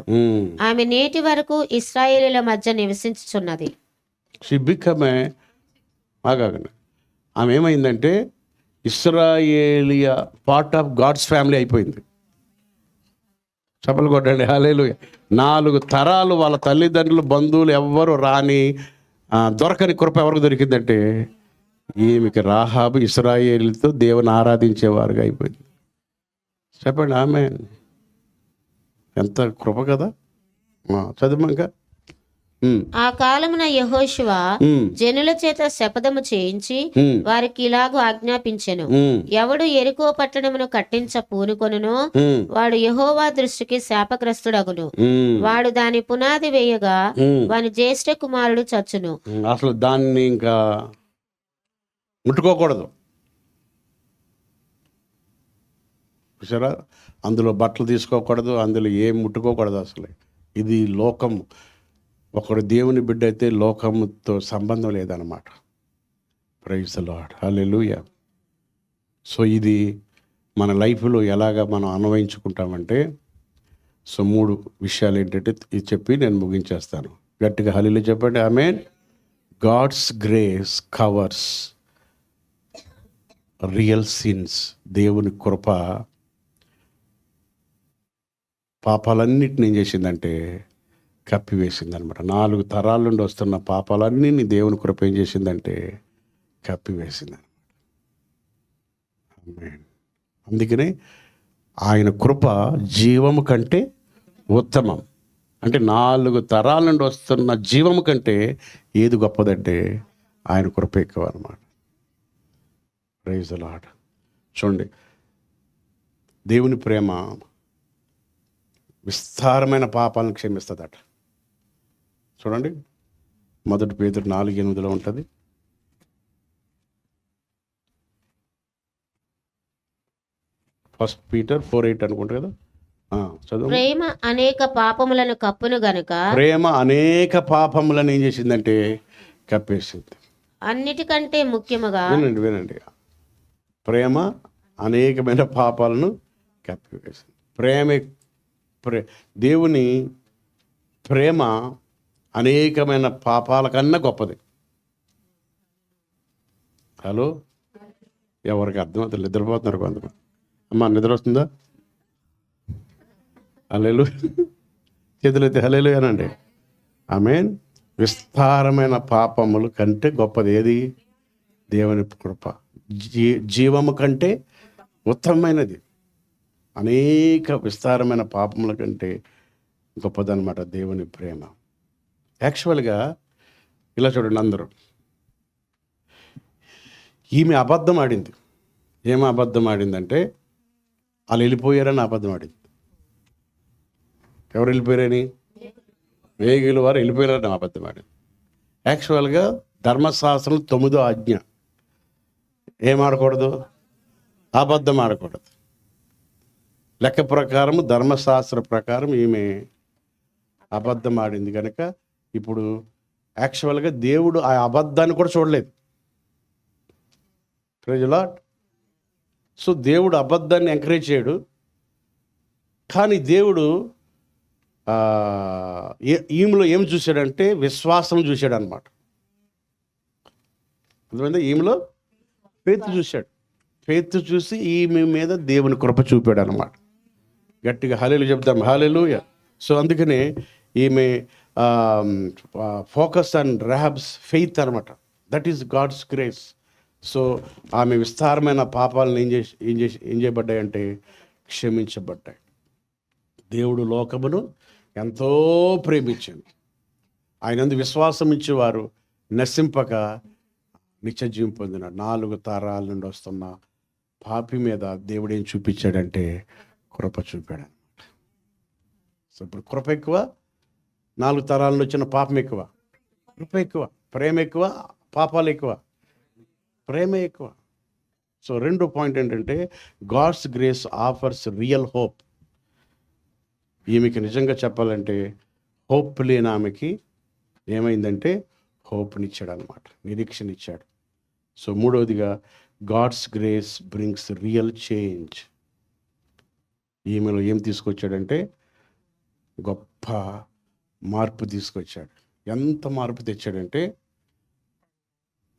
ఆమె నేటి వరకు ఇశ్రాయేలీయుల మధ్య నివసించుచున్నది. ఆమె ఏమైందంటే ఇశ్రాయేలియా పార్ట్ ఆఫ్ గాడ్స్ ఫ్యామిలీ అయిపోయింది. చప్పలు కొట్టండి హల్లెలూయా. 4 తరాలు వాళ్ళ తల్లిదండ్రులు, బంధువులు ఎవ్వరు రాని దొరకని కృప ఎవరికి దొరికిందంటే ఈమెకి. రాహాబు ఇశ్రాయేలుతో దేవుని ఆరాధించేవారుగా అయిపోయింది. చెప్పండి ఆమేన్. ఎంత కృప కదా. చదువుమాక. ఆ కాలమున యెహోషువ జనుల చేత శపథము చేయించి వారికి ఇలాగూ ఆజ్ఞాపించెను, ఎవడు యెరికో పట్టణమును కట్టించ పూనుకొనునో వాడు యెహోవా దృష్టికి శాపగ్రస్తుడగును. వాడు దాని పునాది వేయగా వాని జ్యేష్ఠ కుమారుడు చచ్చును. అసలు దాన్ని ఇంకా ముట్టుకోకూడదు. చూసారా, అందులో బట్టలు తీసుకోకూడదు, అందులో ఏం ముట్టుకోకూడదు. అసలు ఇది లోకం. ఒకడు దేవుని బిడ్డ అయితే లోకముతో సంబంధం లేదన్నమాట. Praise the lord hallelujah. So ఇది మన లైఫ్లో ఎలాగా మనం అన్వయించుకుంటామంటే, సో 3 విషయాలు ఏంటంటే ఇది చెప్పి నేను ముగించేస్తాను. గట్టిగా హల్లెలూయా చెప్పండి ఆమేన్. God's grace covers real sins. దేవుని కృప పాపాలన్నిటిని ఏం చేసిందంటే కప్పివేసిందనమాట. 4 తరాల నుండి వస్తున్న పాపాలన్నీ దేవుని కృప ఏం చేసిందంటే కప్పివేసిందనమాట. అందుకనే ఆయన కృప జీవము కంటే ఉత్తమం. అంటే 4 తరాల నుండి వస్తున్న జీవము కంటే ఏది గొప్పదంటే ఆయన కృప ఎక్కువ అనమాట. Praise the lord. చూడండి, దేవుని ప్రేమ విస్తారమైన పాపాలను క్షమిస్తుందట. చూడండి, 1 పేతురు 4:8 ఉంటుంది. ఫస్ట్ పీటర్ 4:8 అనుకుంటా కదా. చదువు. ప్రేమ అనేక పాపములను కప్పును గనుక. ప్రేమ అనేక పాపములను ఏం చేసిందంటే కప్పేసింది. అన్నిటికంటే ముఖ్యముగా వినండి. ప్రేమ అనేకమైన పాపాలను కప్పివేసింది. దేవుని ప్రేమ అనేకమైన పాపాల కన్నా గొప్పది. హలో, ఎవరికి అర్థమవుతుంది? నిద్రపోతున్నారు కొంతమంది. అమ్మా నిద్ర వస్తుందా? హల్లెలూయా, చేతులైతే హల్లెలూయా అనండి. ఆమేన్. విస్తారమైన పాపముల కంటే గొప్పది ఏది? దేవుని కృప. జీవము కంటే ఉత్తమమైనది. అనేక విస్తారమైన పాపముల కంటే గొప్పదన్నమాట దేవుని ప్రేమ. యాక్చువల్గా ఇలా చూడండి, అందరూ ఈమె అబద్ధం ఆడింది. ఏమి అబద్ధం ఆడిందంటే వాళ్ళు వెళ్ళిపోయారని అబద్ధం ఆడింది. ఎవరు వెళ్ళిపోయారని? వేగుల వారు వెళ్ళిపోయారని అబద్ధం ఆడింది. యాక్చువల్గా ధర్మశాస్త్రం 9వ ఆజ్ఞ ఏం ఆడకూడదు? అబద్ధం ఆడకూడదు. లెక్క ప్రకారం, ధర్మశాస్త్ర ప్రకారం ఈమె అబద్ధం ఆడింది కనుక ఇప్పుడు యాక్చువల్గా దేవుడు ఆ అబద్ధాన్ని కూడా చూడలేదు. Praise the lord. సో దేవుడు అబద్ధాన్ని ఎంకరేజ్ చేయడు, కానీ దేవుడు ఈమెలో ఏం చూశాడంటే విశ్వాసం చూశాడు అనమాట. అర్థమైందా? ఈమెలో ఫెయిత్ చూశాడు. ఫెయిత్ చూసి ఈమె మీద దేవుని కృప చూపాడు అనమాట. గట్టిగా హల్లెలూయా చెప్తాం, హల్లెలూయా. సో అందుకనే ఈమె ఫోకస్ ఆన్ రహాబ్స్ ఫెయిత్ అనమాట. That is God's grace. So ఆమె విస్తారమైన పాపాలను ఏం చేయబడ్డాయంటే క్షమించబడ్డాయి. దేవుడు లోకమును ఎంతో ప్రేమించింది. ఆయనందు విశ్వాసం ఇచ్చేవారు నశింపక నిత్య జీవం పొందిన 4 తరాల నుండి వస్తున్న పాపి మీద దేవుడు ఏం చూపించాడంటే కృప చూపాడు అనమాట. సో ఇప్పుడు కృప ఎక్కువ, 4 తరాల వచ్చిన పాపం ఎక్కువ. కృప ఎక్కువ, ప్రేమ ఎక్కువ, పాపాలు ఎక్కువ, ప్రేమే ఎక్కువ. సో రెండో పాయింట్ ఏంటంటే God's grace offers real hope. ఈమెకి నిజంగా చెప్పాలంటే హోప్ లేని ఆమెకి ఏమైందంటే హోప్నిచ్చాడు అనమాట, నిరీక్షణ ఇచ్చాడు. సో మూడవదిగా God's grace brings real change. ఈమెలో ఏం తీసుకొచ్చాడంటే గొప్ప మార్పు తీసుకొచ్చాడు. ఎంత మార్పు తెచ్చాడంటే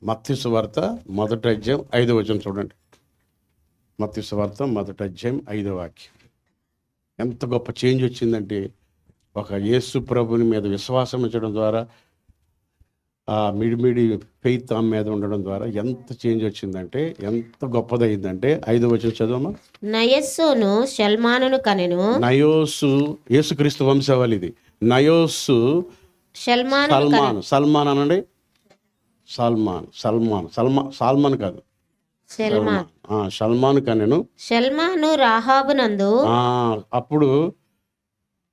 మత్తయి సువార్త 1వ అధ్యాయం 5వ వచనం చూడండి. మత్తయి సువార్త 1వ అధ్యాయం 5వ వాక్యం. ఎంత గొప్ప చేంజ్ వచ్చిందంటే ఒక యేసు ప్రభుని మీద విశ్వాసం ఉంచడం ద్వారా, ఆ మిడిమిడి ఫెయిత్ ఆమె మీద ఉండడం ద్వారా ఎంత చేంజ్ వచ్చిందంటే, ఎంత గొప్పదైందంటే 5వ వచనం చదవమా. నయస్సును షల్మానును కనెను. నయోసు యేసుక్రీస్తు వంశావళి ఇది. నయోసు సల్మాన్ అనండి. సల్మాన్ కాదు, సల్మాన్ కనెను. షల్మాను రాహాబునందు. అప్పుడు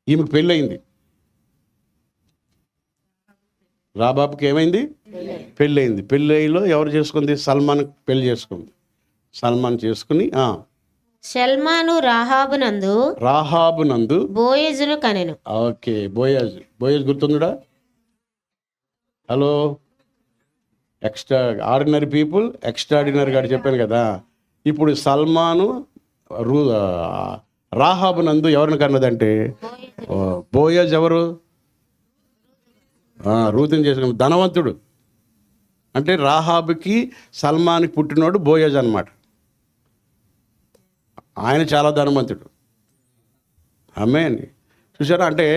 ఈమెకు పెళ్ళయింది. రాబాబుకి ఏమైంది? పెళ్ళయింది. పెళ్ళిలో ఎవరు చేసుకుంది? సల్మాన్ పెళ్లి చేసుకుంది. సల్మాన్ చేసుకుని షల్మాను రాహాబునందు బోయజును కనెను. ఓకే, బోయజ్ గుర్తుందా? హలో, ఆర్డినరీ పీపుల్, ఎక్స్ట్రాడినరీ గారు చెప్పాను కదా. ఇప్పుడు సల్మాను రాహాబునందు ఎవరిని కన్నదంటే బోయజ్ ఎవరు? రూతుని చేసుకున్న ధనవంతుడు. అంటే రాహాబుకి సల్మాన్కి పుట్టినోడు బోయజ్ అనమాట. ఆయన చాలా ధనవంతుడు. ఆమేన్. చూసారా? అంటే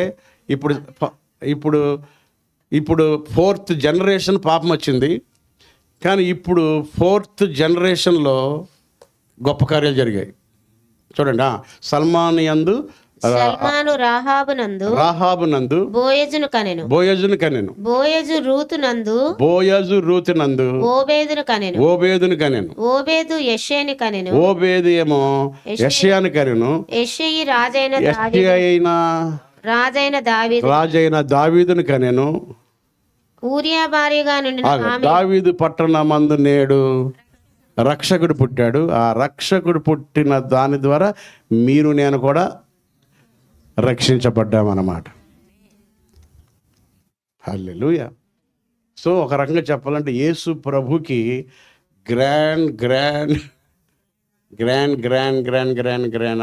ఇప్పుడు 4th జనరేషన్ పాపం వచ్చింది, కానీ ఇప్పుడు 4th జనరేషన్లో గొప్ప కార్యాలు జరిగాయి. చూడండి, సల్మాను యందు షల్మాను రాహాబునందు బోయజును కనెను. బోయజు రూతునందు ఓబేదును కనెను. ఓబేదు యెషయాని కనెను. ఓబేదు ఏమో యెషయాని కనెను. యెషయి రాజైన దావీదును కనెను. ఊరియా భార్యగా నుండి దావీదు పట్టణమందు నేడు రక్షకుడు పుట్టాడు. ఆ రక్షకుడు పుట్టిన దాని ద్వారా మీరు నేను కూడా రక్షించబడ్డామన్నమాట. హల్లెలూయా. సో ఒక రకంగా చెప్పాలంటే యేసు ప్రభుకి గ్రాండ్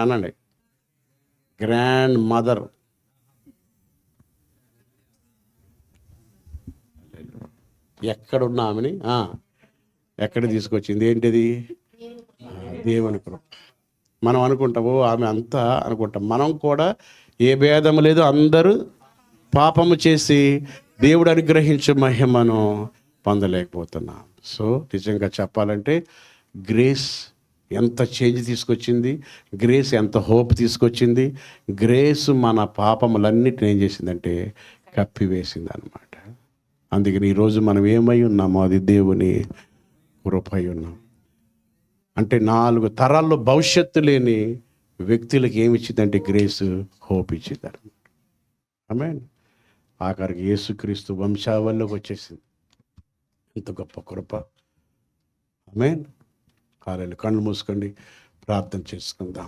అనండి, గ్రాండ్ మదర్. ఎక్కడున్న ఆమెని ఎక్కడ తీసుకొచ్చింది ఏంటిది? దేవుని కృప. మనం అనుకుంటాము ఆమె అంతా అనుకుంటాం. మనం కూడా ఏ భేదం లేదు, అందరూ పాపము చేసి దేవుడు అనుగ్రహించే మహిమను పొందలేకపోతున్నాం. సో నిజంగా చెప్పాలంటే గ్రేస్ ఎంత చేంజ్ తీసుకొచ్చింది, గ్రేస్ ఎంత హోప్ తీసుకొచ్చింది. గ్రేస్ మన పాపములన్నిటిని ఏం చేసిందంటే కప్పివేసింది అనమాట. అందుకని ఈరోజు మనం ఏమై ఉన్నామో అది దేవుని కృపై ఉన్నాం. అంటే 4 తరాల్లో భవిష్యత్తు లేని వ్యక్తులకు ఏమి ఇచ్చిందంటే గ్రేస్, హోప్ ఇచ్చింది అనమాట. ఆమేన్. ఆఖరికి యేసుక్రీస్తు వంశావళిలోకి వచ్చేసింది. ఎంత గొప్ప కృప. ఆమేన్. హల్లెలూయా. కళ్ళు మూసుకోండి, ప్రార్థన చేసుకుందాం.